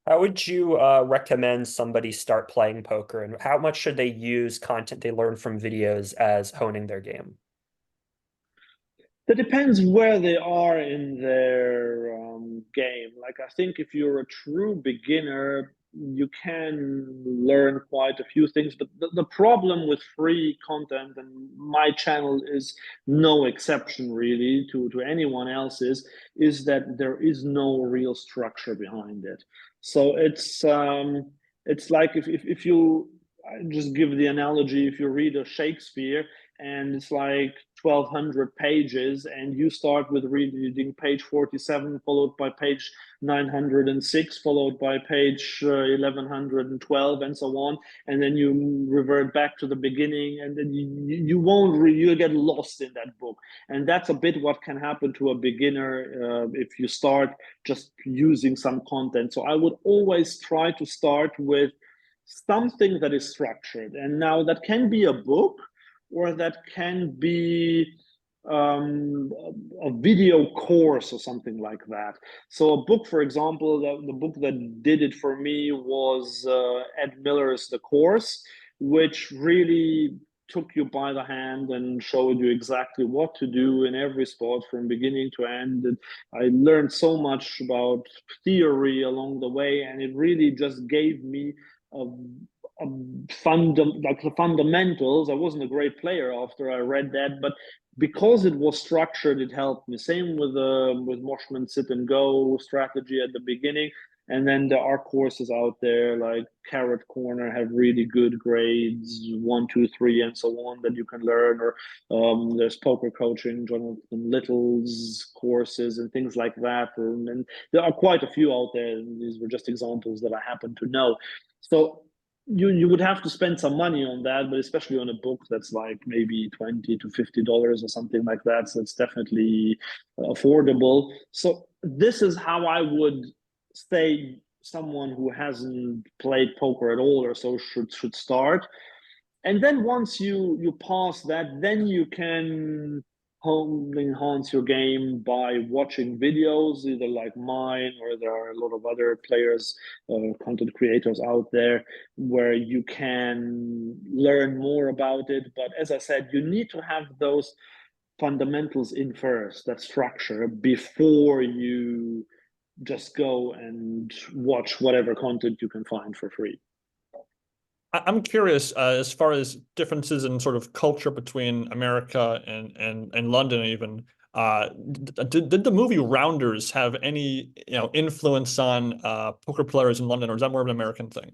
How would you recommend somebody start playing poker, and how much should they use content they learn from videos as honing their game? That depends where they are in their game. Like, I think if you're a true beginner, you can learn quite a few things. But the problem with free content, and my channel is no exception really to anyone else's, is that there is no real structure behind it. So it's like if you, I just give the analogy, if you read a Shakespeare and it's like 1200 pages and you start with reading page 47 followed by page 906 followed by page 1112 and so on, and then you revert back to the beginning, and then you won't you'll get lost in that book. And that's a bit what can happen to a beginner if you start just using some content. So I would always try to start with something that is structured, and now that can be a book or that can be um, a video course or something like that. So a book, for example, the book that did it for me was Ed Miller's The Course, which really took you by the hand and showed you exactly what to do in every spot from beginning to end. And I learned so much about theory along the way, and it really just gave me a like the fundamentals. I wasn't a great player after I read that, but because it was structured, it helped me. Same with Moshman sit and go strategy at the beginning. And then there are courses out there like Carrot Corner have really good grades, 1, 2, 3, and so on that you can learn. Or there's poker coaching, Jonathan Little's courses and things like that. And there are quite a few out there. These were just examples that I happen to know. So you would have to spend some money on that, but especially on a book that's like maybe $20 to $50 or something like that. So it's definitely affordable. So this is how I would say someone who hasn't played poker at all or so should start. And then once you pass that, then you can enhance your game by watching videos, either like mine, or there are a lot of other players, content creators out there where you can learn more about it. But as I said, you need to have those fundamentals in first, that structure, before you just go and watch whatever content you can find for free. I'm curious, as far as differences in sort of culture between America and London even. Did the movie Rounders have any, influence on poker players in London, or is that more of an American thing?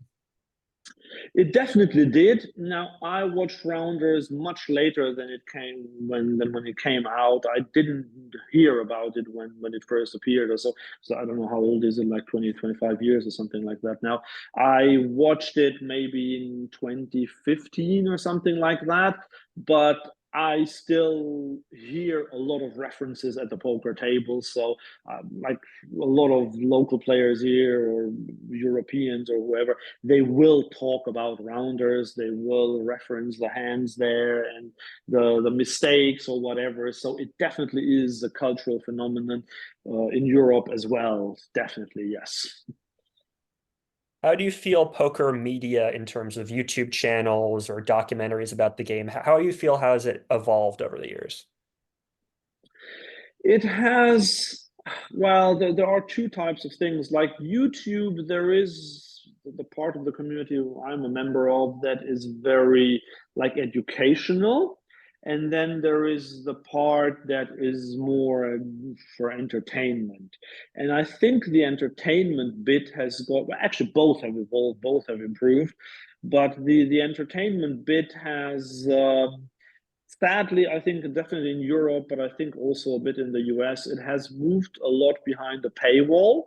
It definitely did. Now, I watched Rounders much later than when it came out. I didn't hear about it when it first appeared or so. So I don't know how old is it, like 20, 25 years or something like that. Now, I watched it maybe in 2015 or something like that, but I still hear a lot of references at the poker table. So, like a lot of local players here or Europeans or whoever, they will talk about Rounders. They will reference the hands there and the mistakes or whatever. So it definitely is a cultural phenomenon in Europe as well. Definitely, yes. How do you feel poker media in terms of YouTube channels or documentaries about the game? How do you feel has it evolved over the years? It has, well, there are two types of things. Like YouTube, there is the part of the community I'm a member of that is very like educational. And then there is the part that is more for entertainment. And I think the entertainment bit has got, well, actually both have evolved, both have improved. But the entertainment bit has sadly, I think definitely in Europe, but I think also a bit in the US, it has moved a lot behind the paywall.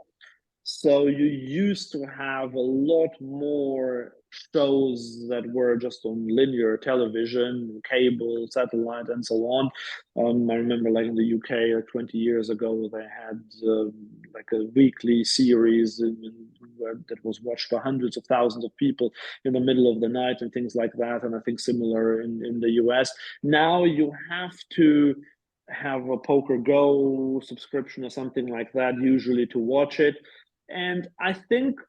So you used to have a lot more shows that were just on linear television, cable, satellite, and so on. I remember, like in the UK, 20 years ago, they had like a weekly series that was watched by hundreds of thousands of people in the middle of the night and things like that. And I think similar in the US. Now you have to have a Poker Go subscription or something like that, usually to watch it. And I think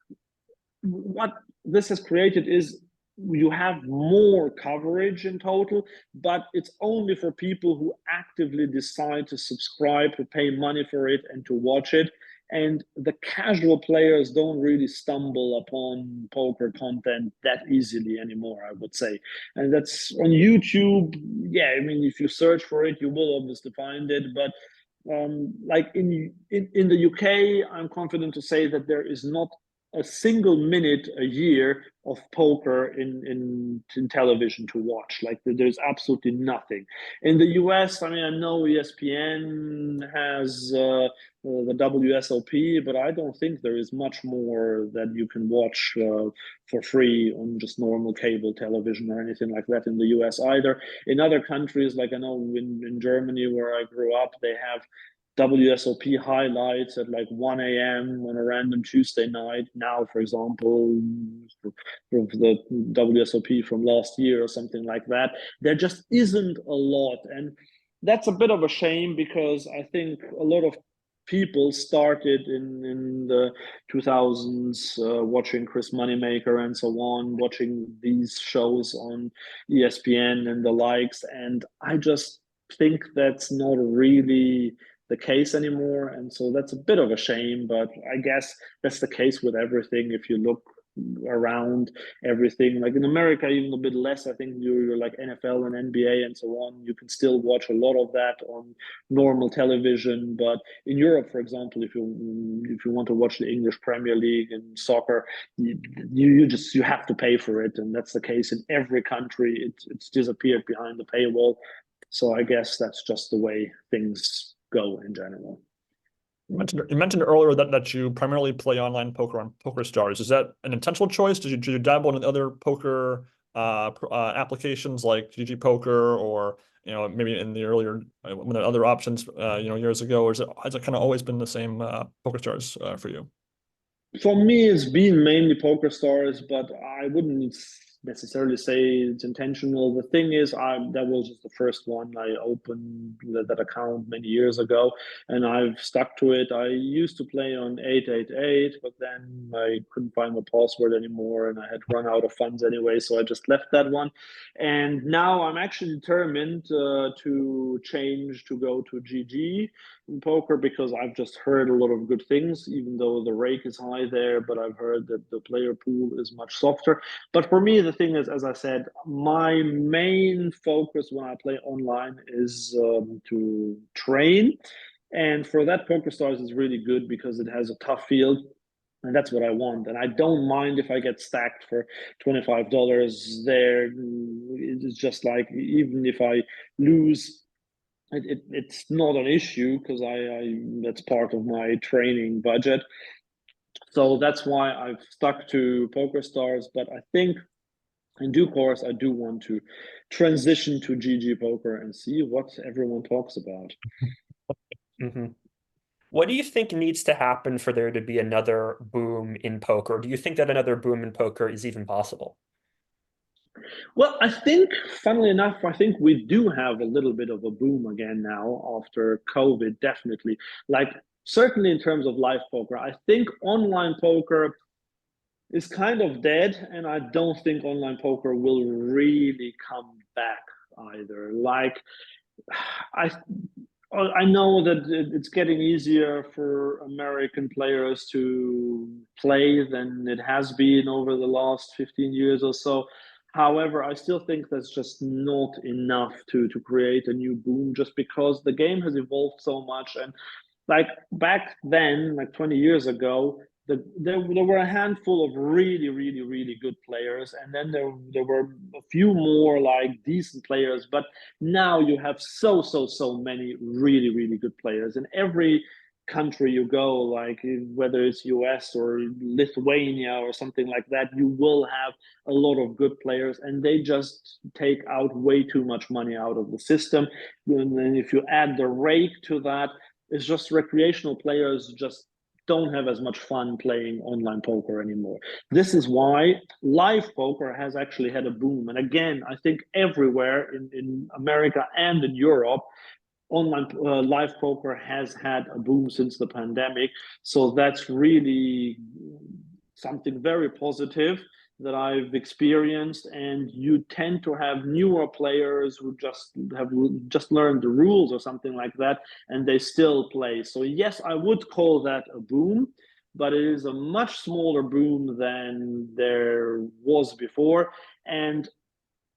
what this has created is you have more coverage in total, but it's only for people who actively decide to subscribe, to pay money for it, and to watch it. And the casual players don't really stumble upon poker content that easily anymore, I would say. And that's on YouTube. Yeah, I mean, if you search for it, you will obviously find it. But like in the UK, I'm confident to say that there is not a single minute a year of poker in television to watch. Like there's absolutely nothing. In the US, I mean, I know ESPN has the WSOP, but I don't think there is much more that you can watch for free on just normal cable television or anything like that in the US either. In other countries, like I know in Germany where I grew up, they have WSOP highlights at like 1 a.m. on a random Tuesday night. Now, for example, for the WSOP from last year or something like that, there just isn't a lot. And that's a bit of a shame because I think a lot of people started in the 2000s watching Chris Moneymaker and so on, watching these shows on ESPN and the likes. And I just think that's not really the case anymore. And so that's a bit of a shame, but I guess that's the case with everything. If you look around everything, like in America, even a bit less, I think you're like NFL and NBA and so on, you can still watch a lot of that on normal television. But in Europe, for example, if you want to watch the English Premier League and soccer, you have to pay for it. And that's the case in every country. It's disappeared behind the paywall. So I guess that's just the way things go in general. You mentioned earlier that you primarily play online poker on PokerStars. Is that an intentional choice? Did you dabble in other poker applications like GG Poker, or maybe in the earlier one of the other options years ago? Or has it kind of always been the same PokerStars for you? For me, it's been mainly PokerStars, but I wouldn't necessarily say it's intentional. The thing is, that was just the first one I opened that account many years ago, and I've stuck to it. I used to play on 888, but then I couldn't find my password anymore, and I had run out of funds anyway, so I just left that one. And now I'm actually determined to change to go to GG in poker, because I've just heard a lot of good things, even though the rake is high there, but I've heard that the player pool is much softer. But for me, the thing is, as I said, my main focus when I play online is to train. And for that, PokerStars is really good because it has a tough field. And that's what I want. And I don't mind if I get stacked for $25 there. It's just like, even if I lose, it's not an issue, because that's part of my training budget. So that's why I've stuck to PokerStars. But I think in due course, I do want to transition to GG Poker and see what everyone talks about. Mm-hmm. What do you think needs to happen for there to be another boom in poker? Do you think that another boom in poker is even possible? Well, I think, funnily enough, I think we do have a little bit of a boom again now after COVID, definitely. Like, certainly in terms of live poker, I think online poker is kind of dead, and I don't think online poker will really come back either. Like, I I know that it's getting easier for American players to play than it has been over the last 15 years or so. However, I still think that's just not enough to create a new boom, just because the game has evolved so much. And like back then, like 20 years ago, there were a handful of really, really, really good players, and then there were a few more like decent players. But now you have so many really, really good players in every country you go, like whether it's US or Lithuania or something like that, you will have a lot of good players, and they just take out way too much money out of the system. And then if you add the rake to that, it's just recreational players just don't have as much fun playing online poker anymore. This is why live poker has actually had a boom. And again, I think everywhere in America and in Europe, online live poker has had a boom since the pandemic. So that's really something very positive that I've experienced. And you tend to have newer players who have just learned the rules or something like that, and they still play. So yes, I would call that a boom, but it is a much smaller boom than there was before. And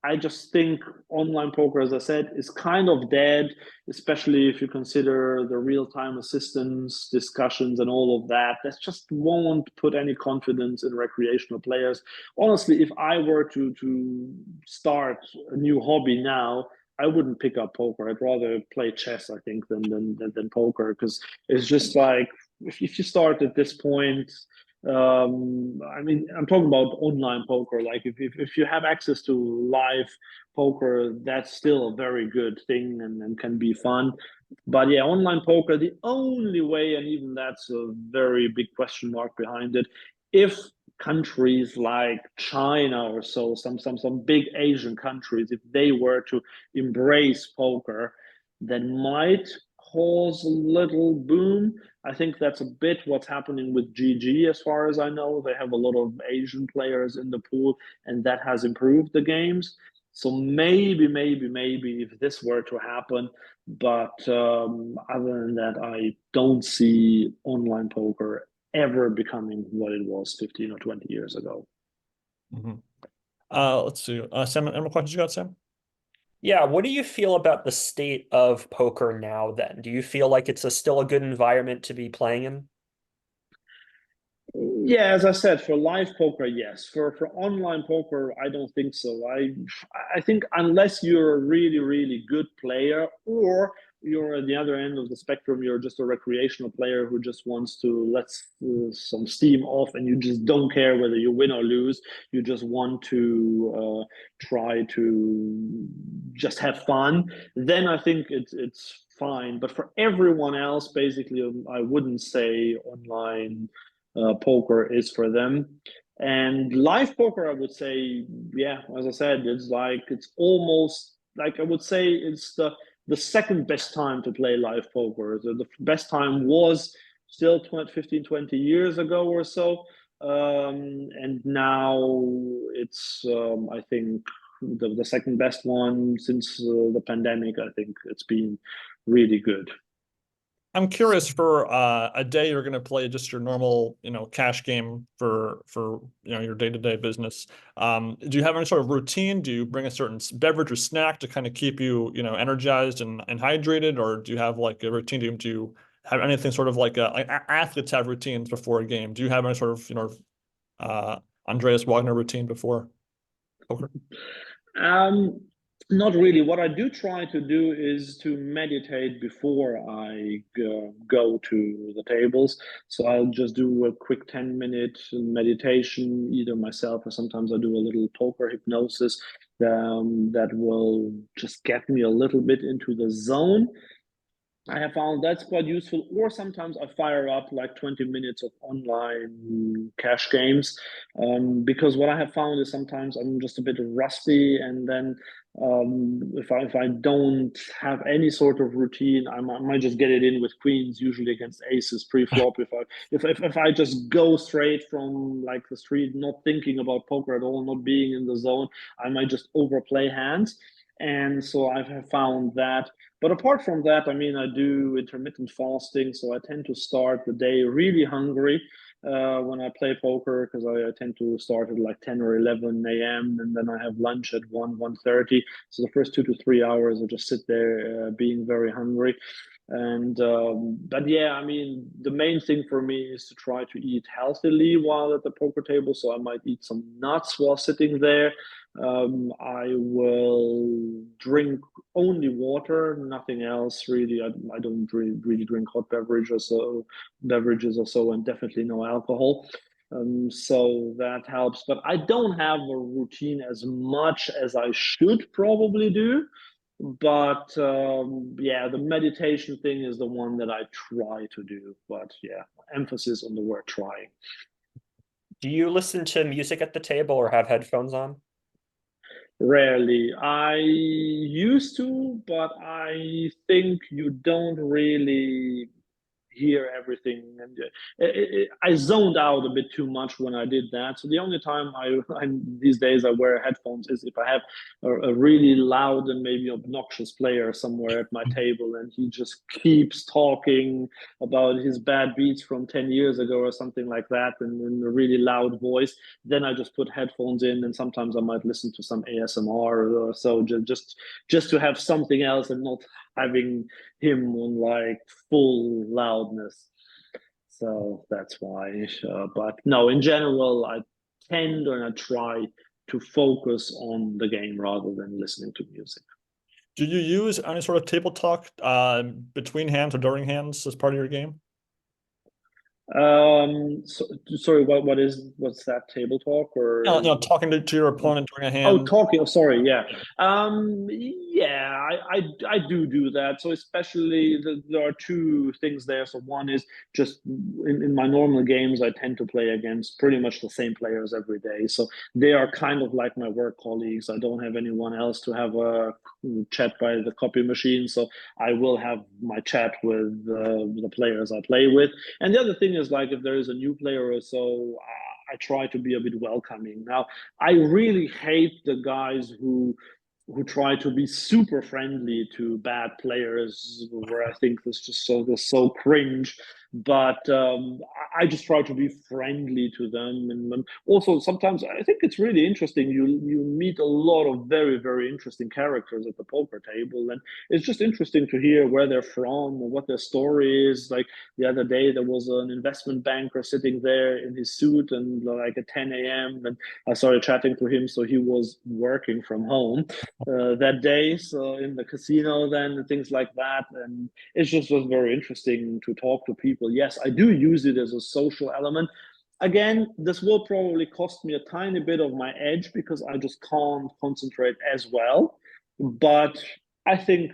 I just think online poker, as I said, is kind of dead, especially if you consider the real-time assistance discussions and all of that. That just won't put any confidence in recreational players. Honestly, if I were to start a new hobby now, I wouldn't pick up poker. I'd rather play chess, I think, than poker, because it's just like, if you start at this point, I mean, I'm talking about online poker. Like, if you have access to live poker, that's still a very good thing, and can be fun. But yeah, online poker, the only way, and even that's a very big question mark behind it, if countries like China or so, some big Asian countries, if they were to embrace poker, that might cause a little boom. I think that's a bit what's happening with GG, as far as I know. They have a lot of Asian players in the pool, and that has improved the games. So maybe if this were to happen, but other than that, I don't see online poker ever becoming what it was 15 or 20 years ago. Mm-hmm. Let's see. Sam, any more questions you got, Sam? Yeah, what do you feel about the state of poker now then? Do you feel like it's still a good environment to be playing in? Yeah, as I said, for live poker, yes. For online poker, I don't think so. I think unless you're a really, really good player, or you're at the other end of the spectrum, you're just a recreational player who just wants to let some steam off, and you just don't care whether you win or lose. You just want to try to just have fun. Then I think it's fine. But for everyone else, basically, I wouldn't say online poker is for them. And live poker, I would say, yeah, as I said, it's almost like, I would say it's the second best time to play live poker. The best time was still 20 years ago or so. And now it's, I think, the second best one since the pandemic. I think it's been really good. I'm curious, for a day you're going to play just your normal, cash game for your day-to-day business. Do you have any sort of routine? Do you bring a certain beverage or snack to kind of keep you, energized and hydrated, or do you have like a routine? Do you have anything sort of like athletes have routines before a game? Do you have any sort of, Andreas Wagner routine before poker? Um, Not really. What I do try to do is to meditate before I go to the tables. So I'll just do a quick 10-minute meditation, either myself or sometimes I do a little poker hypnosis that will just get me a little bit into the zone. I have found that's quite useful. Or sometimes I fire up like 20 minutes of online cash games, because what I have found is sometimes I'm just a bit rusty, and then if I don't have any sort of routine, I might just get it in with queens, usually against aces pre-flop. If I just go straight from like the street, not thinking about poker at all, not being in the zone, I might just overplay hands. And so I have found that. But apart from that, I mean, I do intermittent fasting, so I tend to start the day really hungry when I play poker, because I tend to start at like 10 or 11 a.m. and then I have lunch at 1:30. So the first 2 to 3 hours I just sit there being very hungry. And but yeah, I mean, the main thing for me is to try to eat healthily while at the poker table. So I might eat some nuts while sitting there. I will drink only water, nothing else really. I don't really drink hot beverages or so, and definitely no alcohol. So that helps, but I don't have a routine as much as I should probably do. But yeah, the meditation thing is the one that I try to do. But yeah, emphasis on the word trying. Do you listen to music at the table or have headphones on? Rarely. I used to, but I think you don't really hear everything, and I zoned out a bit too much when I did that. So the only time I these days I wear headphones is if I have a really loud and maybe obnoxious player somewhere at my table, and he just keeps talking about his bad beats from 10 years ago or something like that, and in a really loud voice. Then I just put headphones in, and sometimes I might listen to some ASMR or so, just to have something else and not having him on like full loudness. So that's why. But no, in general, I tend and I try to focus on the game rather than listening to music. Do you use any sort of table talk between hands or during hands as part of your game? So, sorry, what's that, table talk No, or? talking to your opponent during a Oh, hand. talking. Oh, sorry. Yeah. Yeah, I do that. So especially there are two things there. So one is just in my normal games, I tend to play against pretty much the same players every day. So they are kind of like my work colleagues. I don't have anyone else to have a chat by the copy machine. So I will have my chat with the players I play with. And the other thing is, like, if there is a new player or so, I try to be a bit welcoming. Now, I really hate the guys who try to be super friendly to bad players, where I think this so cringe. But I just try to be friendly to them, and also sometimes I think it's really interesting. You meet a lot of very interesting characters at the poker table, and it's just interesting to hear where they're from or what their story is. Like the other day, there was an investment banker sitting there in his suit, and like at 10 a.m. and I started chatting to him. So he was working from home that day, so in the casino then, and things like that. And it's just was very interesting to talk to people. Yes, I do use it as a social element. Again, this will probably cost me a tiny bit of my edge because I just can't concentrate as well. But I think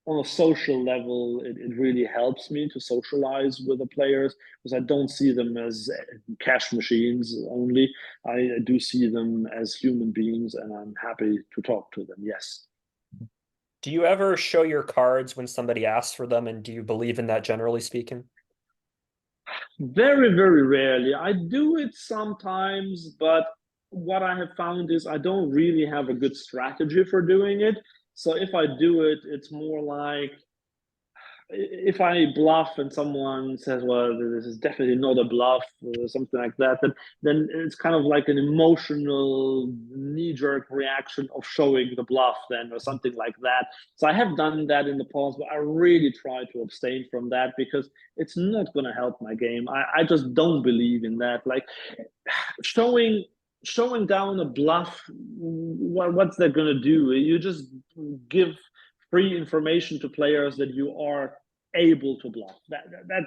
on a social level, it really helps me to socialize with the players because I don't see them as cash machines only. I do see them as human beings, and I'm happy to talk to them. Yes. Do you ever show your cards when somebody asks for them, and do you believe in that generally speaking? Very, very rarely. I do it sometimes, but what I have found is I don't really have a good strategy for doing it. So if I do it, it's more like if I bluff and someone says, "Well, this is definitely not a bluff," or something like that, then it's kind of like an emotional knee-jerk reaction of showing the bluff, then, or something like that. So I have done that in the past, but I really try to abstain from that because it's not going to help my game. I just don't believe in that. Like showing down a bluff, what's that going to do? You just give free information to players that you are able to bluff.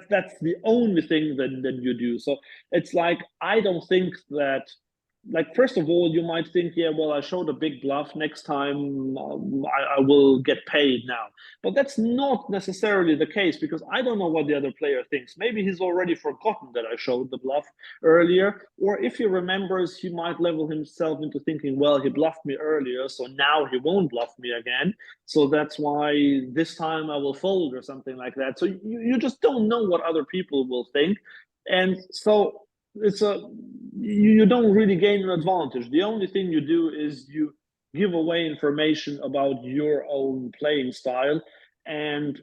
That's the only thing that you do. So it's like I don't think that, like, first of all, you might think, yeah, well, I showed a big bluff. Next time, I will get paid now. But that's not necessarily the case because I don't know what the other player thinks. Maybe he's already forgotten that I showed the bluff earlier. Or if he remembers, he might level himself into thinking, well, he bluffed me earlier, so now he won't bluff me again. So that's why this time I will fold or something like that. So you just don't know what other people will think. And so you don't really gain an advantage. The only thing you do is you give away information about your own playing style, and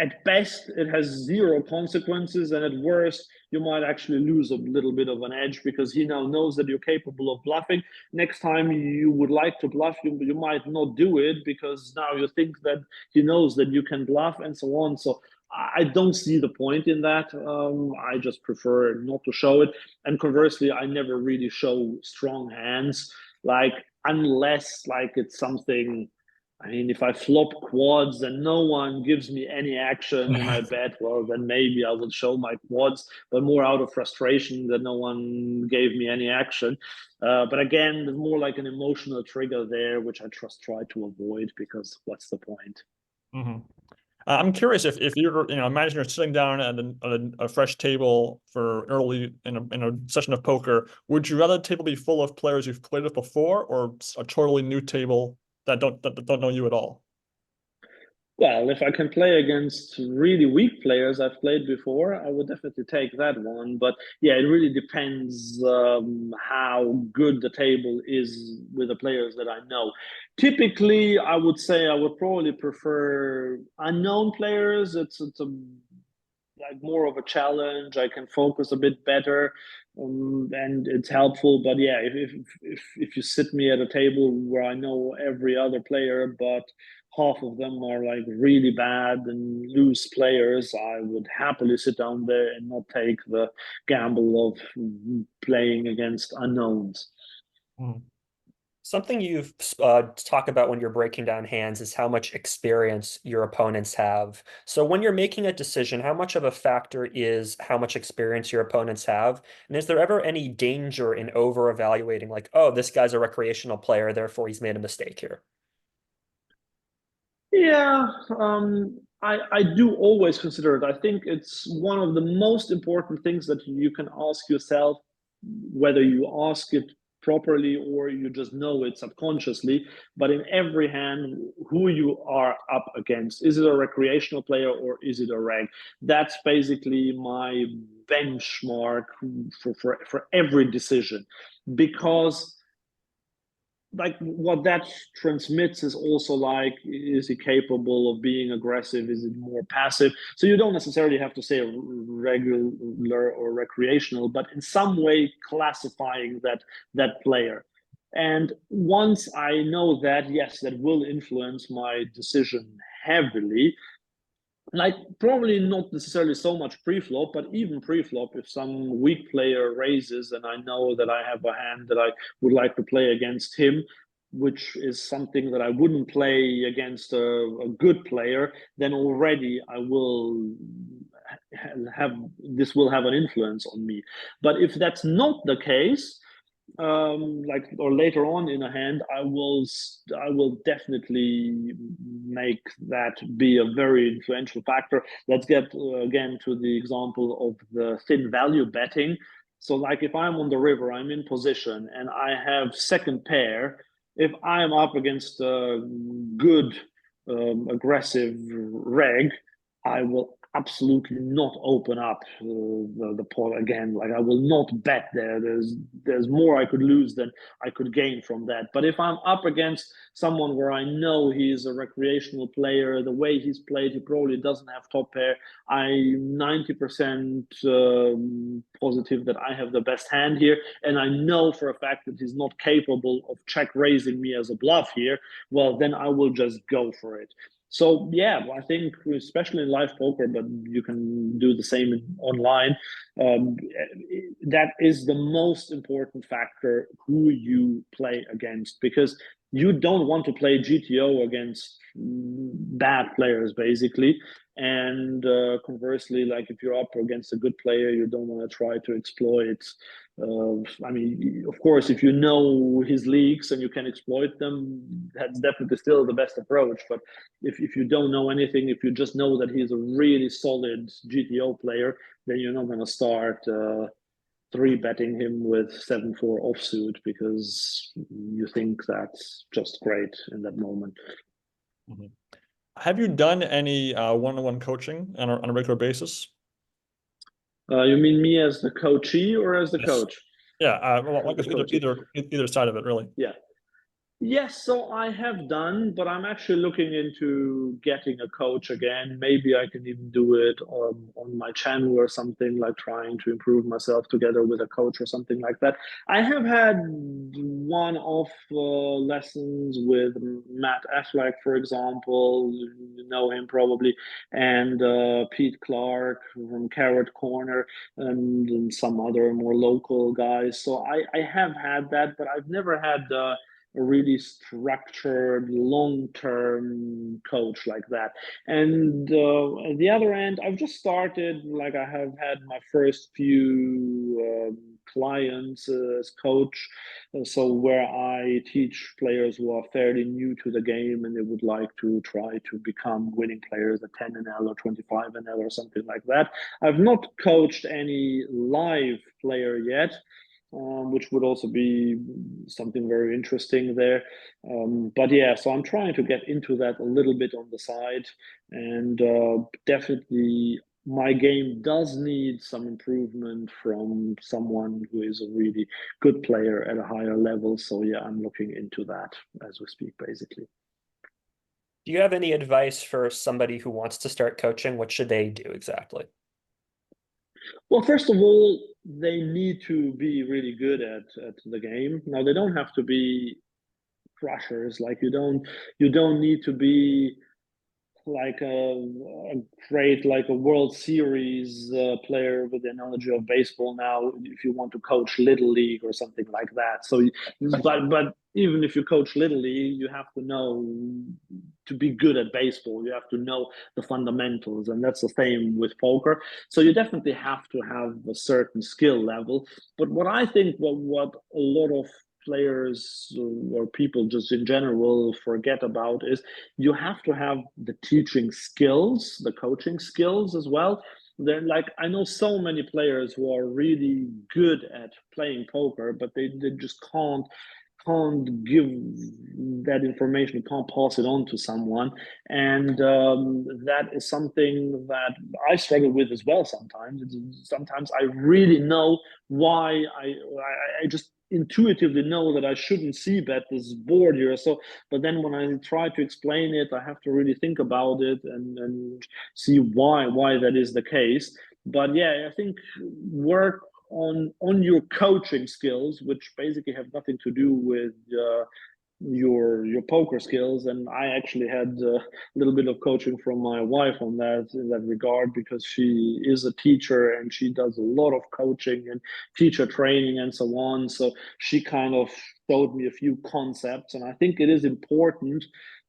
at best it has zero consequences, and at worst you might actually lose a little bit of an edge because he now knows that you're capable of bluffing. Next time you would like to bluff, you might not do it because now you think that he knows that you can bluff, and so on. So I don't see the point in that. I just prefer not to show it. And conversely, I never really show strong hands, like unless like it's something. I mean, if I flop quads and no one gives me any action and I bet, well, then maybe I will show my quads, but more out of frustration that no one gave me any action. But again, there's more like an emotional trigger there, which I just try to avoid because what's the point? Mm-hmm. I'm curious if you're, imagine you're sitting down at a fresh table for early in a session of poker. Would you rather the table be full of players you've played with before, or a totally new table that don't know you at all? Well, if I can play against really weak players I've played before, I would definitely take that one. But yeah, it really depends how good the table is with the players that I know. Typically, I would say I would probably prefer unknown players. It's a like more of a challenge. I can focus a bit better, and it's helpful. But yeah, if you sit me at a table where I know every other player, but half of them are like really bad and loose players, I would happily sit down there and not take the gamble of playing against unknowns. Mm. Something you've talked about when you're breaking down hands is how much experience your opponents have. So when you're making a decision, how much of a factor is how much experience your opponents have? And is there ever any danger in over evaluating, like, oh, this guy's a recreational player, therefore he's made a mistake here? Yeah, I do always consider it. I think it's one of the most important things that you can ask yourself, whether you ask it properly or you just know it subconsciously. But in every hand, who you are up against. Is it a recreational player or is it a reg? That's basically my benchmark for every decision. Because like what that transmits is also like, is he capable of being aggressive, is it more passive? So you don't necessarily have to say regular or recreational, but in some way classifying that player. And once I know that, yes, that will influence my decision heavily. Like probably not necessarily so much pre-flop, but even pre-flop, if some weak player raises and I know that I have a hand that I would like to play against him, which is something that I wouldn't play against a good player, then already I will have this will have an influence on me. But if that's not the case, like, or later on in a hand, I will definitely make that be a very influential factor. Let's get again to the example of the thin value betting. So like if I'm on the river, I'm in position and I have second pair. If I'm up against a good aggressive reg, I will absolutely not open up the pot again. Like I will not bet there. There's more I could lose than I could gain from that. But if I'm up against someone where I know he's a recreational player, the way he's played, he probably doesn't have top pair. I'm 90% positive that I have the best hand here, and I know for a fact that he's not capable of check raising me as a bluff here. Well, then I will just go for it. So yeah, I think especially in live poker, but you can do the same online. Um, that is the most important factor who you play against, because you don't want to play GTO against bad players, basically. And conversely, like if you're up against a good player, you don't want to try to exploit. I mean, of course, if you know his leaks and you can exploit them, that's definitely still the best approach. But if you don't know anything, if you just know that he's a really solid GTO player, then you're not going to start three betting him with 7-4 offsuit because you think that's just great in that moment. Mm-hmm. Have you done any one-on-one coaching on a regular basis? You mean me as the coachee or as the Yes. coach? Yeah, well, I The guess coachee. either side of it, really. Yeah. Yes, so I have done, but I'm actually looking into getting a coach again. Maybe I can even do it on my channel or something, like trying to improve myself together with a coach or something like that. I have had one-off lessons with Matt Affleck, for example. You know him probably, and Pete Clark from Carrot Corner, and some other more local guys. So I have had that, but I've never had a really structured long-term coach like that. And at the other end, I've just started, like I have had my first few clients as coach, so where I teach players who are fairly new to the game and they would like to try to become winning players at 10 NL or 25 NL or something like that. I've not coached any live player yet, which would also be something very interesting there. But yeah, so I'm trying to get into that a little bit on the side, and definitely my game does need some improvement from someone who is a really good player at a higher level. So yeah, I'm looking into that as we speak, basically. Do you have any advice for somebody who wants to start coaching? What should they do exactly? Well, first of all, they need to be really good at the game. Now, they don't have to be crushers. Like you don't need to be like a great, like a World Series player with the analogy of baseball now if you want to coach Little League or something like that. So but even if you coach Little League, you have to know to be good at baseball, you have to know the fundamentals, and that's the same with poker. So you definitely have to have a certain skill level. But what I think what a lot of players or people just in general forget about is you have to have the teaching skills, the coaching skills as well. They're like, I know so many players who are really good at playing poker, but they just can't give that information, can't pass it on to someone. And that is something that I struggle with as well sometimes. Sometimes I really know why I just intuitively know that I shouldn't see bet this board here. So, but then when I try to explain it, I have to really think about it and see why that is the case. But yeah, I think work on your coaching skills, which basically have nothing to do with your poker skills. And I actually had a little bit of coaching from my wife on that in that regard, because she is a teacher and she does a lot of coaching and teacher training and so on. So she kind of showed me a few concepts, and I think it is important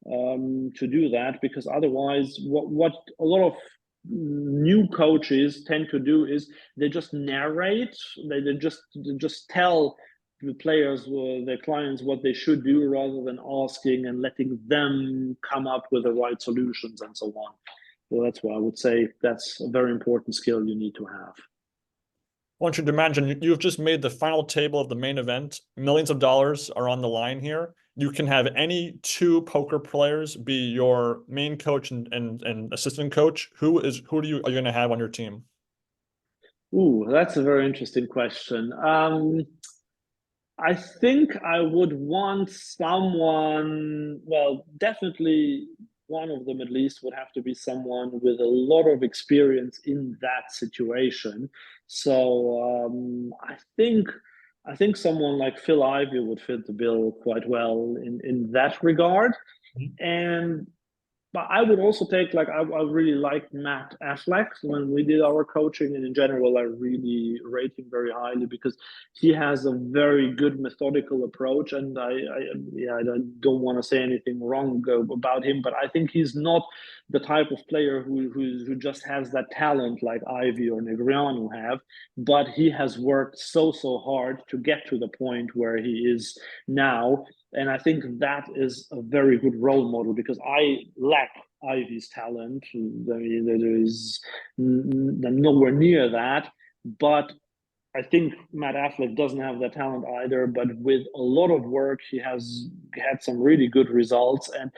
to do that, because otherwise what a lot of new coaches tend to do is they just narrate, they just tell the players, their clients, what they should do rather than asking and letting them come up with the right solutions and so on. So that's why I would say that's a very important skill you need to have. I want you to imagine you've just made the final table of the main event. Millions of dollars are on the line here. You can have any two poker players be your main coach and assistant coach. Who are you going to have on your team? Ooh, that's a very interesting question. I think I would want someone, well, definitely one of them at least would have to be someone with a lot of experience in that situation. So I think someone like Phil Ivey would fit the bill quite well in that regard. Mhm. And but I would also take like I really like Matt Affleck when we did our coaching, and in general, I really rate him very highly because he has a very good methodical approach. And I don't want to say anything wrong about him, but I think he's not the type of player who just has that talent like Ivy or Negreanu have, but he has worked so hard to get to the point where he is now. And I think that is a very good role model because I lack Ivy's talent. There is nowhere near that. But I think Matt Affleck doesn't have that talent either, but with a lot of work, he has had some really good results. And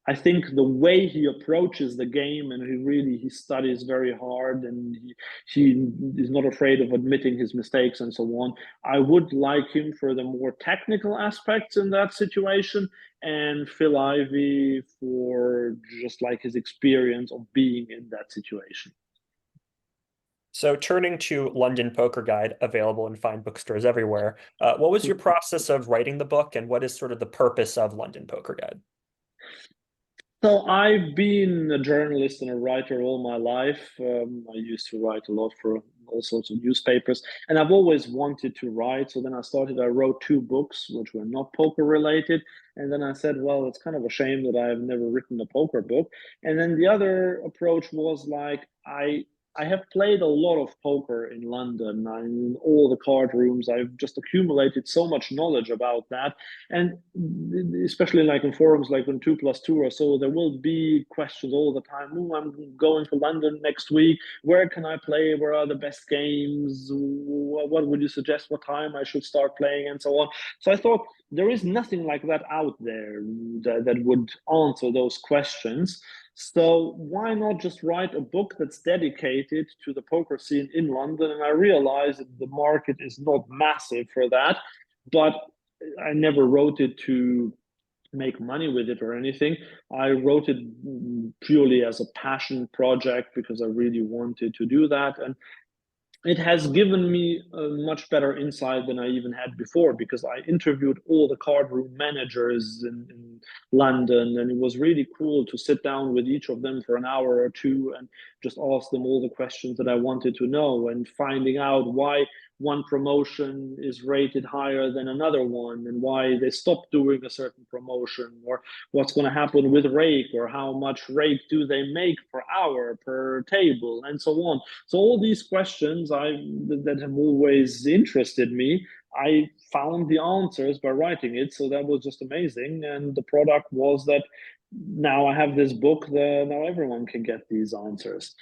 I think the way he approaches the game and he studies very hard and he is not afraid of admitting his mistakes and so on. I would like him for the more technical aspects in that situation, and Phil Ivey for just like his experience of being in that situation. So turning to London Poker Guide, available in fine bookstores everywhere, what was your process of writing the book, and what is sort of the purpose of London Poker Guide? So I've been a journalist and a writer all my life. I used to write a lot for all sorts of newspapers, and I've always wanted to write. So then I wrote two books, which were not poker related. And then I said, well, it's kind of a shame that I've never written a poker book. And then the other approach was like, I have played a lot of poker in London. In all the card rooms. I've just accumulated so much knowledge about that. And especially like in forums like on 2+2 or so, there will be questions all the time. Oh, I'm going to London next week. Where can I play? Where are the best games? What would you suggest? What time I should start playing and so on. So I thought there is nothing like that out there that would answer those questions. So why not just write a book that's dedicated to the poker scene in London? And I realize that the market is not massive for that, but I never wrote it to make money with it or anything. I wrote it purely as a passion project because I really wanted to do that. And it has given me a much better insight than I even had before because I interviewed all the card room managers in London, and it was really cool to sit down with each of them for an hour or two and just ask them all the questions that I wanted to know and finding out why one promotion is rated higher than another one and why they stopped doing a certain promotion, or what's going to happen with rake, or how much rake do they make per hour per table and so on. So all these questions that have always interested me, I found the answers by writing it. So that was just amazing. And the product was that now I have this book that now everyone can get these answers.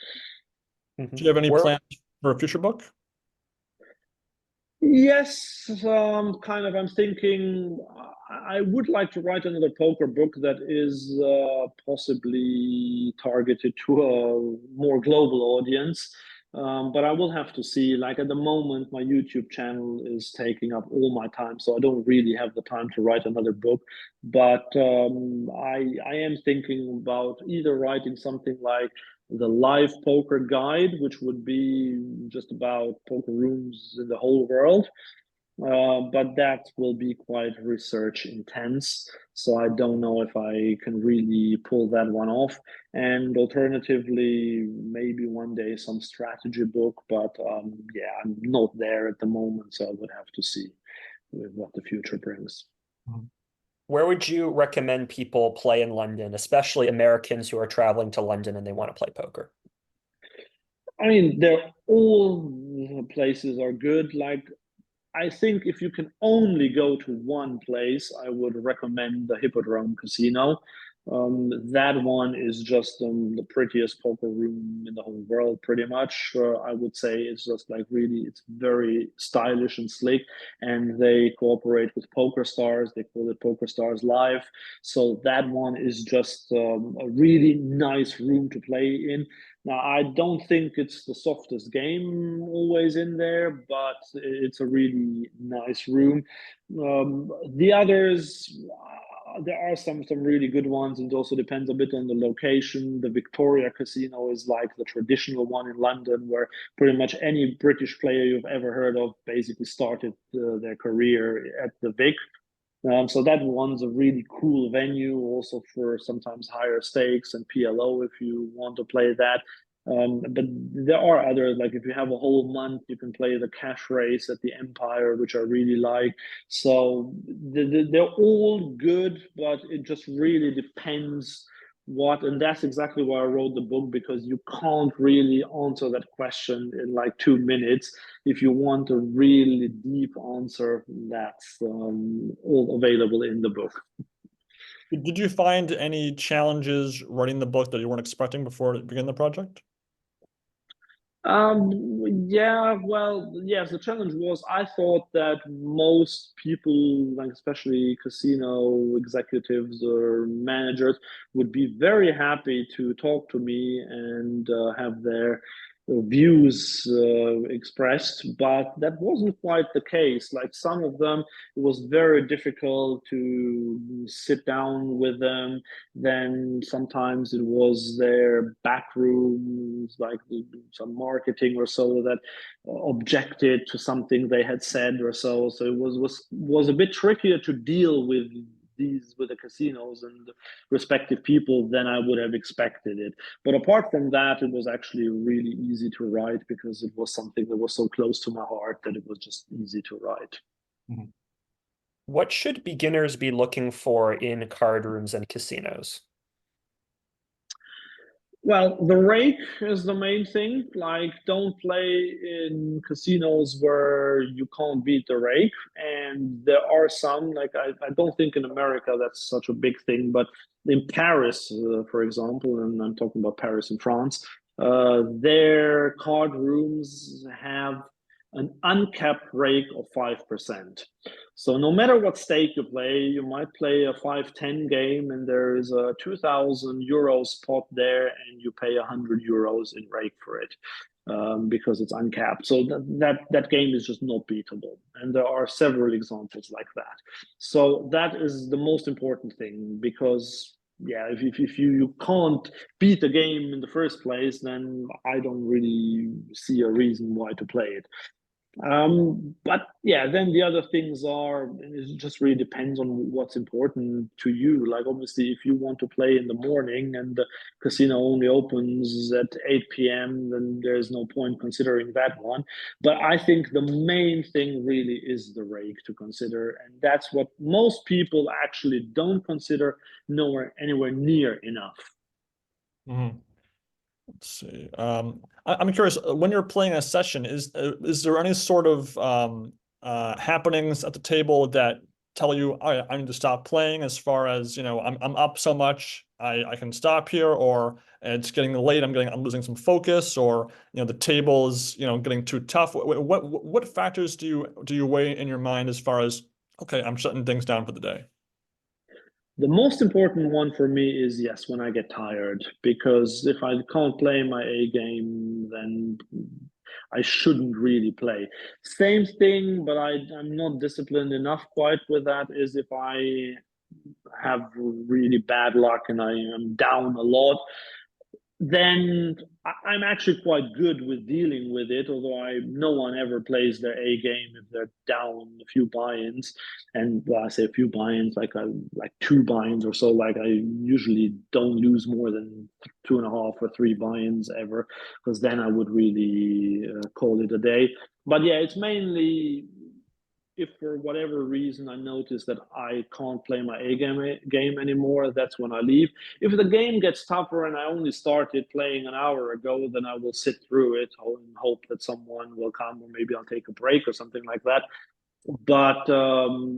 Mm-hmm. Do you have any plans for a future book? Yes, kind of. I'm thinking I would like to write another poker book that is possibly targeted to a more global audience. But I will have to see. Like at the moment, my YouTube channel is taking up all my time, so I don't really have the time to write another book. But I am thinking about either writing something like the live poker guide, which would be just about poker rooms in the whole world. But that will be quite research intense. So I don't know if I can really pull that one off. And alternatively, maybe one day some strategy book. But yeah, I'm not there at the moment. So I would have to see what the future brings. Where would you recommend people play in London, especially Americans who are traveling to London and they want to play poker? I mean, they're all places are good. Like I think if you can only go to one place, I would recommend the Hippodrome Casino. That one is just the prettiest poker room in the whole world, pretty much. I would say it's just like really, it's very stylish and slick, and they cooperate with Poker Stars. They call it Poker Stars Live. So that one is just a really nice room to play in. Now, I don't think it's the softest game always in there, but it's a really nice room. The others, there are some really good ones, and it also depends a bit on the location. The Victoria Casino is like the traditional one in London, where pretty much any British player you've ever heard of basically started their career at the Vic. So that one's a really cool venue, also for sometimes higher stakes and PLO if you want to play that. But there are others, like if you have a whole month, you can play the cash race at the Empire, which I really like. So they're all good, but it just really depends what, and that's exactly why I wrote the book, because you can't really answer that question in like 2 minutes. If you want a really deep answer, that's all available in the book. Did you find any challenges writing the book that you weren't expecting before you began the project? Yeah, well, yes, the challenge was I thought that most people, like especially casino executives or managers, would be very happy to talk to me and have their views expressed, but that wasn't quite the case. Like some of them, it was very difficult to sit down with them. Then sometimes it was their back rooms, like some marketing or so, that objected to something they had said or so. So it was a bit trickier to deal with the casinos and the respective people than I would have expected it. But apart from that, it was actually really easy to write because it was something that was so close to my heart that it was just easy to write. Mm-hmm. What should beginners be looking for in card rooms and casinos? Well, the rake is the main thing. Like, don't play in casinos where you can't beat the rake. And there are some, like, I don't think in America that's such a big thing, but in Paris, for example, and I'm talking about Paris in France, their card rooms have an uncapped rake of 5%. So no matter what stake you play, you might play a 5-10 game and there is a 2,000 euros pot there and you pay 100 euros in rake for it because it's uncapped. So that game is just not beatable. And there are several examples like that. So that is the most important thing, because yeah, if you can't beat the game in the first place, then I don't really see a reason why to play it. But yeah, then the other things are, it just really depends on what's important to you. Like obviously, if you want to play in the morning and the casino only opens at 8 p.m., then there's no point considering that one. But I think the main thing really is the rake to consider, and that's what most people actually don't consider nowhere anywhere near enough. Mm-hmm. Let's see. I'm curious, when you're playing a session, is there any sort of happenings at the table that tell you, all right, I need to stop playing, as far as, I'm up so much, I can stop here, or it's getting late, I'm losing some focus, or the table is getting too tough. What factors do you weigh in your mind as far as, okay, I'm shutting things down for the day? The most important one for me is, yes, when I get tired, because if I can't play my A game, then I shouldn't really play. Same thing, but I'm not disciplined enough quite with that, is if I have really bad luck and I am down a lot, then I'm actually quite good with dealing with it. Although no one ever plays their A game if they're down a few buy-ins, and well, I say a few buy-ins, like 2 buy-ins or so. Like I usually don't lose more than 2.5 or 3 buy-ins ever, because then I would really call it a day. But yeah, it's mainly if for whatever reason I notice that I can't play my game anymore, that's when I leave. If the game gets tougher and I only started playing an hour ago, then I will sit through it and hope that someone will come, or maybe I'll take a break or something like that. But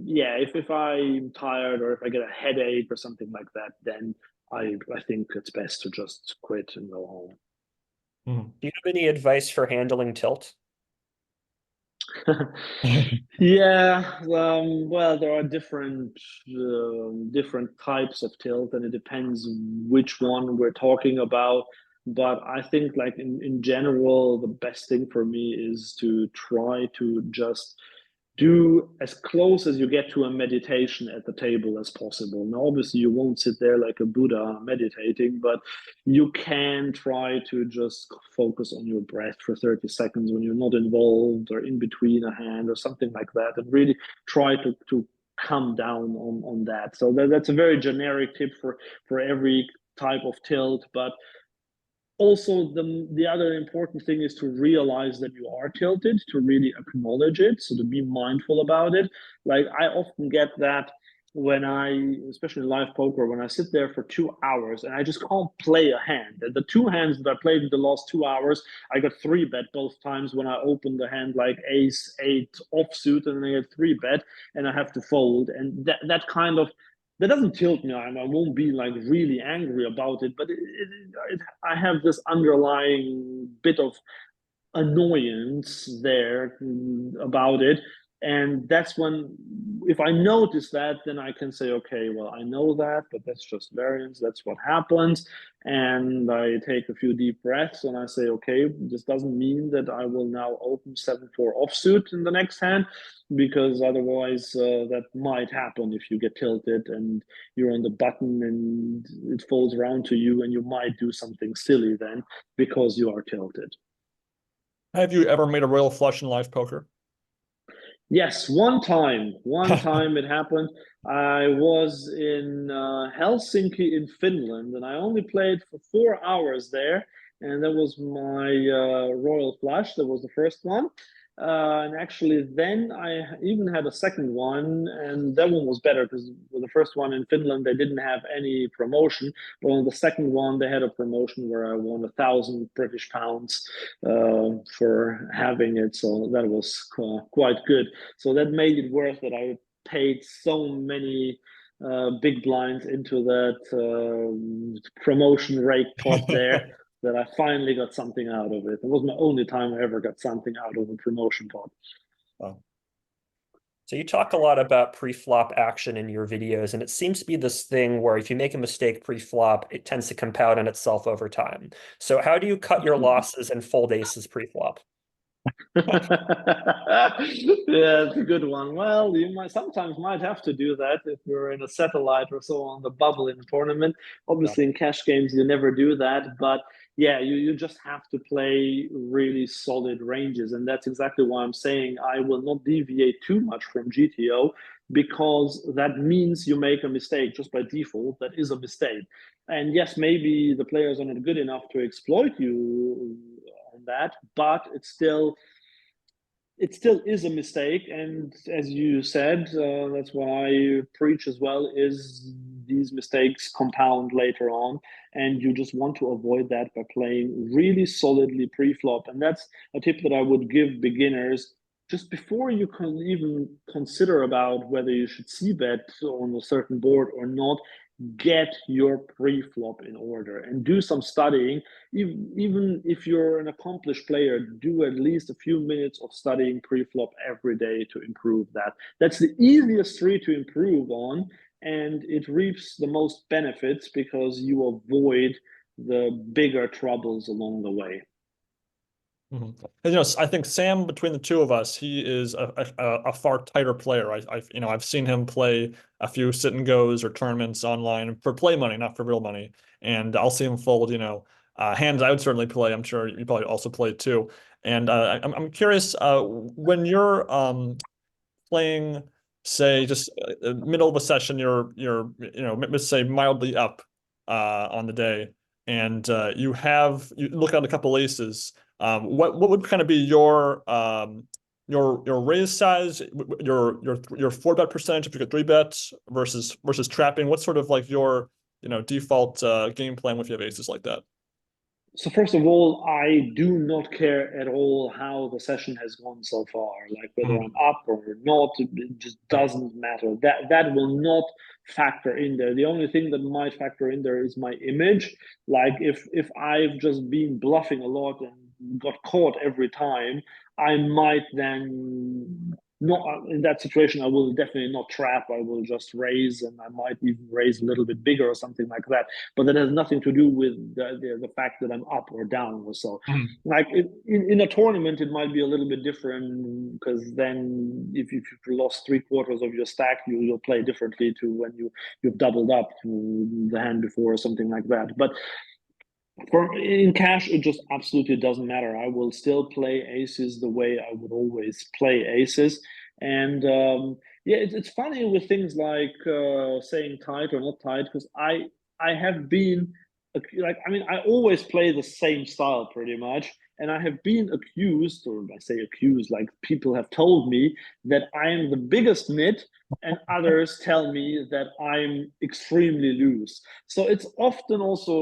yeah, if I'm tired or if I get a headache or something like that, then I think it's best to just quit and go home. Mhm. Do you have any advice for handling tilt? Yeah, well, there are different types of tilt, and it depends which one we're talking about. But I think, like in general, the best thing for me is to try to just do as close as you get to a meditation at the table as possible. Now, obviously, you won't sit there like a Buddha meditating, but you can try to just focus on your breath for 30 seconds when you're not involved or in between a hand or something like that, and really try to come down on that. So that's a very generic tip for every type of tilt, but also the other important thing is to realize that you are tilted, to really acknowledge it, so to be mindful about it. Like I often get that when I, especially in live poker, when I sit there for 2 hours and I just can't play a hand, and the two hands that I played in the last 2 hours, I got three bet both times when I opened the hand like ace eight offsuit, and then I get three bet and I have to fold, and that kind of, that doesn't tilt me. I won't be like really angry about it, but I have this underlying bit of annoyance there about it. And that's when, if I notice that, then I can say, okay, well, I know that, but that's just variance. That's what happens. And I take a few deep breaths and I say, okay, this doesn't mean that I will now open 7-4 offsuit in the next hand, because otherwise that might happen if you get tilted and you're on the button and it falls around to you, and you might do something silly then because you are tilted. Have you ever made a royal flush in live poker? Yes, one time it happened. I was in Helsinki in Finland, and I only played for 4 hours there. And that was my Royal Flush. That was the first one. And actually, then I even had a second one, and that one was better because with the first one in Finland, they didn't have any promotion. But on the second one, they had a promotion where I won 1,000 British pounds for having it. So that was quite good. So that made it worth it. I paid so many big blinds into that promotion rake pot there that I finally got something out of it. It was my only time I ever got something out of a promotion pot. Wow. So you talk a lot about pre-flop action in your videos, and it seems to be this thing where if you make a mistake pre-flop, it tends to compound on itself over time. So how do you cut your losses and fold aces pre-flop? Yeah, it's a good one. Well, you might sometimes might have to do that if you're in a satellite or so on the bubble in a tournament. Yeah. Obviously, in cash games, you never do that. But yeah, you just have to play really solid ranges, and that's exactly why I'm saying I will not deviate too much from GTO, because that means you make a mistake just by default. That is a mistake. And yes, maybe the players are not good enough to exploit you on that, but it still is a mistake. And as you said, that's what I preach as well, is these mistakes compound later on, and you just want to avoid that by playing really solidly pre-flop. And that's a tip that I would give beginners just before you can even consider about whether you should see bet on a certain board or not. Get your pre-flop in order and do some studying. Even if you're an accomplished player, do at least a few minutes of studying pre-flop every day to improve that. That's the easiest tree to improve on, and it reaps the most benefits because you avoid the bigger troubles along the way. Mhm. And, you know, I think Sam, between the two of us, he is a far tighter player. I've seen him play a few sit and goes or tournaments online for play money, not for real money. And I'll see him fold, hands I would certainly play. I'm sure you probably also play too. And I'm curious, when you're playing, say, just middle of a session, let's say mildly up on the day, and you look at a couple aces. What would kind of be your raise size, your four bet percentage if you get three bets versus trapping? What's sort of like your default game plan if you have aces like that? So first of all, I do not care at all how the session has gone so far, like whether I'm up or not, it just doesn't matter. That will not factor in there. The only thing that might factor in there is my image. Like if I've just been bluffing a lot and got caught every time, I might then not in that situation. I will definitely not trap. I will just raise, and I might even raise a little bit bigger or something like that. But that has nothing to do with the fact that I'm up or down or so. Like in a tournament, it might be a little bit different because then if you've lost 3/4 of your stack, you'll play differently to when you've doubled up to the hand before or something like that. But in cash, it just absolutely doesn't matter. I will still play aces the way I would always play aces. And yeah, it's funny with things like saying tight or not tight, because I have been like, I mean, I always play the same style pretty much. And I have been accused, or I say accused, like people have told me that I am the biggest nit, and others tell me that I'm extremely loose. So it's often also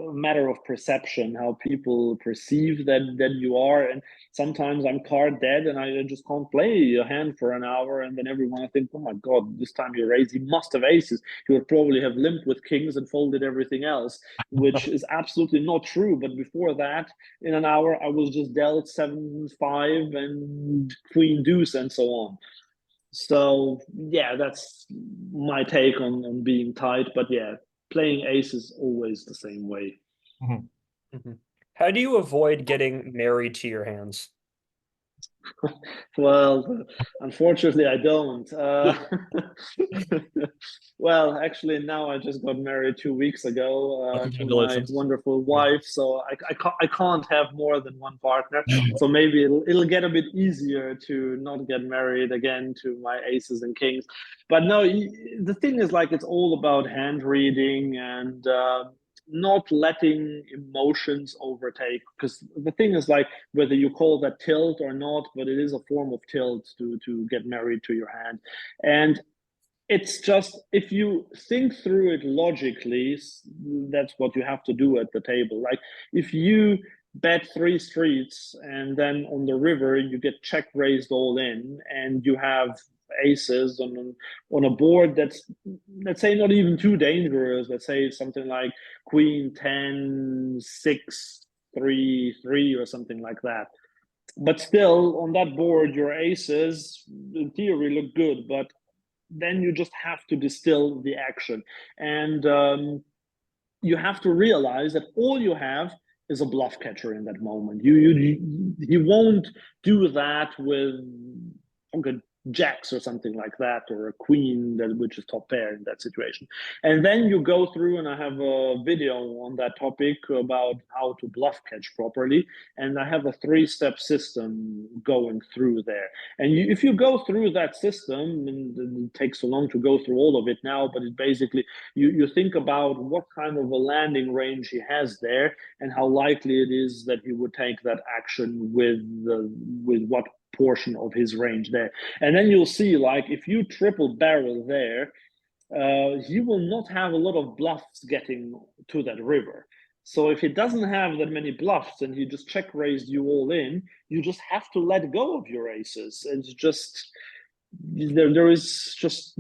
a matter of perception, how people perceive that you are. And sometimes I'm card dead and I just can't play a hand for an hour, and then everyone I think, oh my god, this time you raised, he must have aces. He would probably have limped with kings and folded everything else, which is absolutely not true. But before that, in an hour, I was just dealt 7-5 and queen deuce and so on. So yeah, that's my take on being tight. But yeah, playing ace is always the same way. How do you avoid getting married to your hands? Well, unfortunately, I don't. Well, actually, now I just got married 2 weeks ago to my Congratulations. wonderful wife, so I can't have more than one partner. So maybe it'll get a bit easier to not get married again to my aces and kings. But no, the thing is, like, it's all about hand reading and not letting emotions overtake. Because the thing is, like, whether you call that tilt or not, but it is a form of tilt to get married to your hand. And it's just, if you think through it logically, that's what you have to do at the table. Like if you bet 3 streets and then on the river you get check raised all in, and you have aces on a board that's, let's say, not even too dangerous. Let's say something like queen 10 6 3 3 or something like that. But still, on that board, your aces in theory look good, but then you just have to distill the action. And you have to realize that all you have is a bluff catcher in that moment. You won't do that with jacks or something like that, or a queen that which is top pair in that situation. And then you go through, and I have a video on that topic about how to bluff catch properly, and I have a 3-step system going through there. And if you go through that system, and it takes so long to go through all of it now, but it basically, you think about what kind of a landing range he has there, and how likely it is that he would take that action with what portion of his range there. And then you'll see, like, if you triple barrel there, he will not have a lot of bluffs getting to that river. So if he doesn't have that many bluffs and he just check raised you all in, you just have to let go of your aces. It's just, there is just,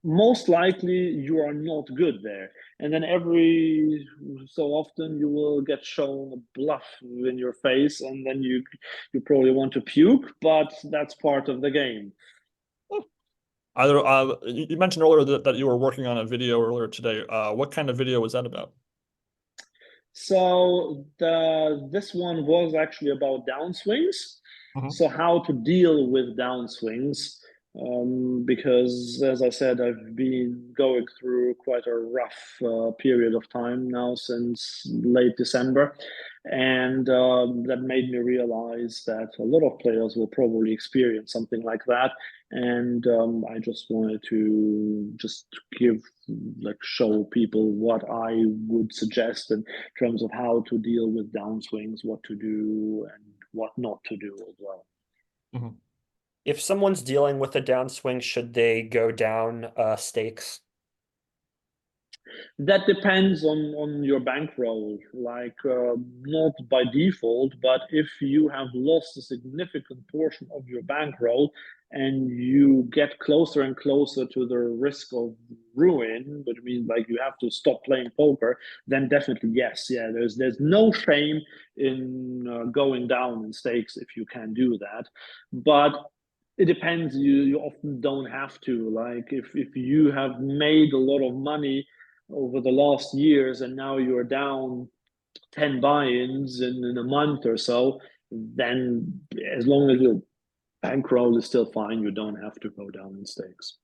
most likely you are not good there. And then every so often you will get shown a bluff in your face, and then you probably want to puke, but that's part of the game. Either you mentioned earlier that you were working on a video earlier today. What kind of video was that about? So this one was actually about downswings. So how to deal with downswings, because as I said, I've been going through quite a rough period of time now since late December. And that made me realize that a lot of players will probably experience something like that. And I just wanted to just show people what I would suggest in terms of how to deal with downswings, what to do and what not to do as well. If someone's dealing with a downswing, should they go down stakes? That depends on your bankroll, like not by default, but if you have lost a significant portion of your bankroll and you get closer and closer to the risk of ruin, which means like you have to stop playing poker, then definitely yes, yeah. There's no shame in going down in stakes if you can do that, but it depends. You often don't have to. Like if you have made a lot of money over the last years and now you're down 10 buy-ins in a month or so, then as long as your bankroll is still fine, you don't have to go down in stakes.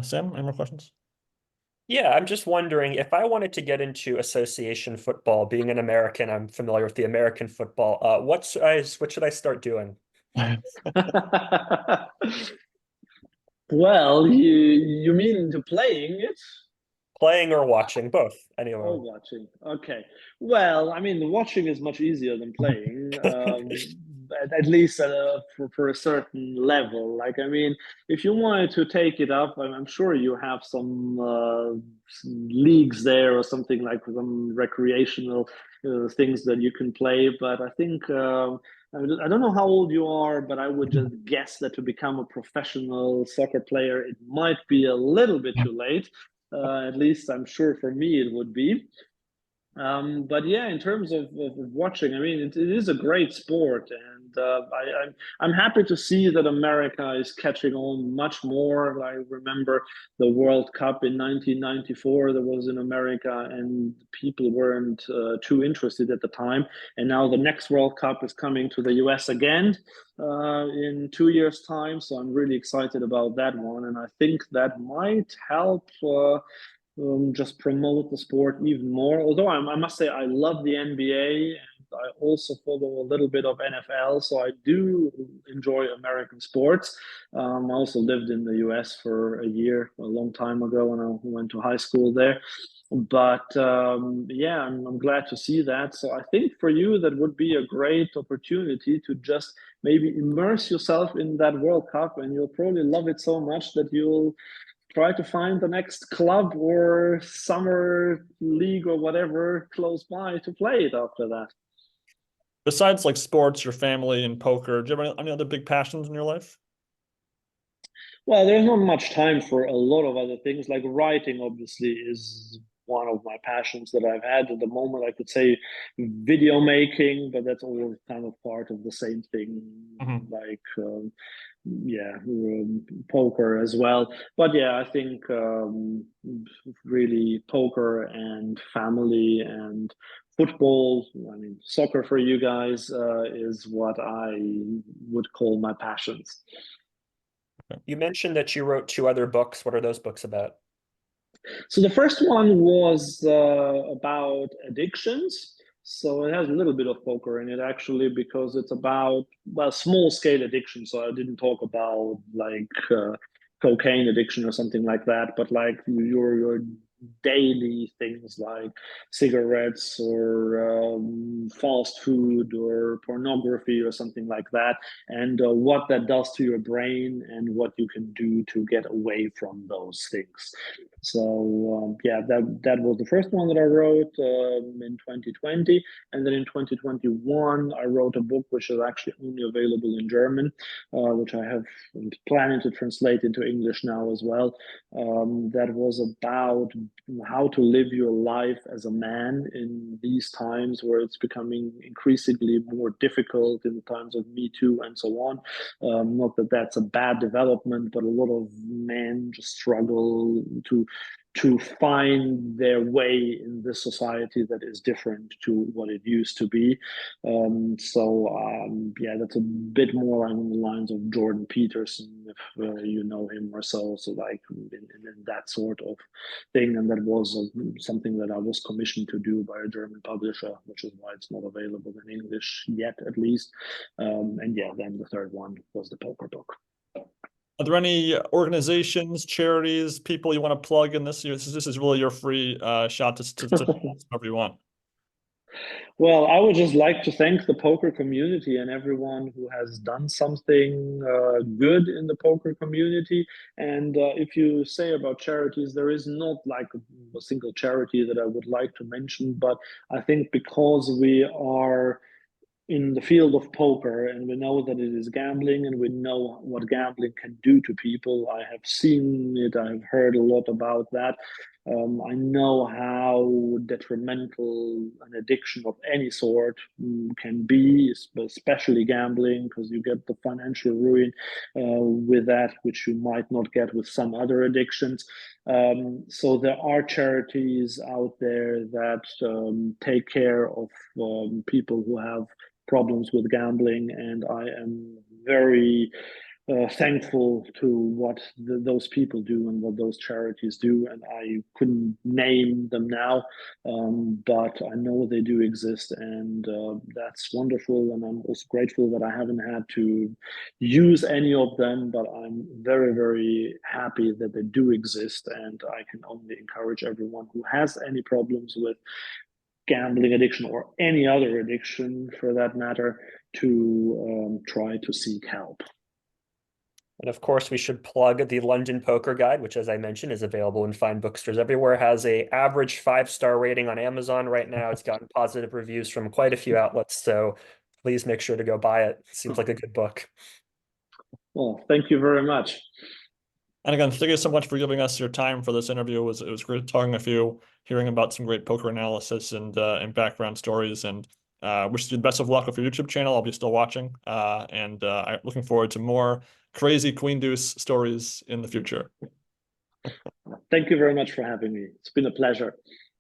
Sam, any more questions? Yeah, I'm just wondering if I wanted to get into association football, being an American, I'm familiar with the American football. What should I start doing? Well, you mean to playing it? Playing or watching, both. Anyway. Oh, watching. Okay. Well, I mean, the watching is much easier than playing, at least for a certain level. Like, I mean, if you wanted to take it up, I'm sure you have some leagues there or something like some recreational things that you can play. But I think I don't know how old you are, but I would just guess that to become a professional soccer player, it might be a little bit too late. At least I'm sure for me it would be. But yeah, in terms of watching, I mean, it is a great sport, and I'm happy to see that America is catching on much more. I remember the World Cup in 1994 that was in America, and people weren't too interested at the time. And now the next World Cup is coming to the US again in 2 years' time. So I'm really excited about that one, and I think that might help. Just promote the sport even more. Although I must say I love the NBA and I also follow a little bit of NFL, so I do enjoy American sports. I also lived in the US for a year, a long time ago, when I went to high school there. But yeah, I'm glad to see that. So I think for you, that would be a great opportunity to just maybe immerse yourself in that World Cup, and you'll probably love it so much that you'll try to find the next club or summer league or whatever close by to play it after that. Besides like sports, your family, and poker, do you have any other big passions in your life? Well, there's not much time for a lot of other things. Like writing, obviously, is one of my passions that I've had. At the moment, I could say video making, but that's all kind of part of the same thing. Like yeah, poker as well. But yeah, I think really poker and family and football, I mean, soccer for you guys is what I would call my passions. You mentioned that you wrote 2 other books. What are those books about? So the first one was about addictions. So it has a little bit of poker in it, actually, because it's about, well, small scale addiction. So I didn't talk about like cocaine addiction or something like that, but like your daily things like cigarettes or fast food or pornography or something like that, and what that does to your brain and what you can do to get away from those things. So yeah, that was the first one that I wrote in 2020, and then in 2021 I wrote a book which is actually only available in German, which I have planning to translate into English now as well. That was about how to live your life as a man in these times where it's becoming increasingly more difficult in times of Me Too and so on. Not that that's a bad development, but a lot of men just struggle to find their way in this society that is different to what it used to be. Yeah, that's a bit more along the lines of Jordan Peterson, if you know him or so. So like in that sort of thing, and that was something that I was commissioned to do by a German publisher, which is why it's not available in English yet, at least. And yeah, then the third one was the poker book. Are there any organizations, charities, people you want to plug in this? This is really your free shot to whatever you want. Well, I would just like to thank the poker community and everyone who has done something good in the poker community. And if you say about charities, there is not like a single charity that I would like to mention, but I think because we are in the field of poker and we know that it is gambling and we know what gambling can do to people. I have seen it, I've heard a lot about that. I know how detrimental an addiction of any sort can be, especially gambling, because you get the financial ruin with that, which you might not get with some other addictions. So there are charities out there that take care of people who have problems with gambling, and I am very thankful to what those people do and what those charities do. And I couldn't name them now, but I know they do exist, and that's wonderful. And I'm also grateful that I haven't had to use any of them, but I'm very, very happy that they do exist. And I can only encourage everyone who has any problems with gambling addiction or any other addiction for that matter to try to seek help. And of course, we should plug the London Poker Guide, which, as I mentioned, is available in fine bookstores everywhere. Has a average 5-star rating on Amazon right now. It's gotten positive reviews from quite a few outlets, so please make sure to go buy it. Seems like a good book. Well, thank you very much. And again, thank you so much for giving us your time for this interview. It was great talking with you, hearing about some great poker analysis and background stories. And wish you the best of luck with your YouTube channel. I'll be still watching. And I'm looking forward to more crazy Queen Deuce stories in the future. Thank you very much for having me. It's been a pleasure.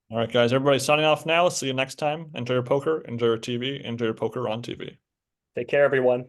All right, guys, everybody signing off now. See you next time. Enjoy your poker, enjoy your TV, enjoy your poker on TV. Take care, everyone.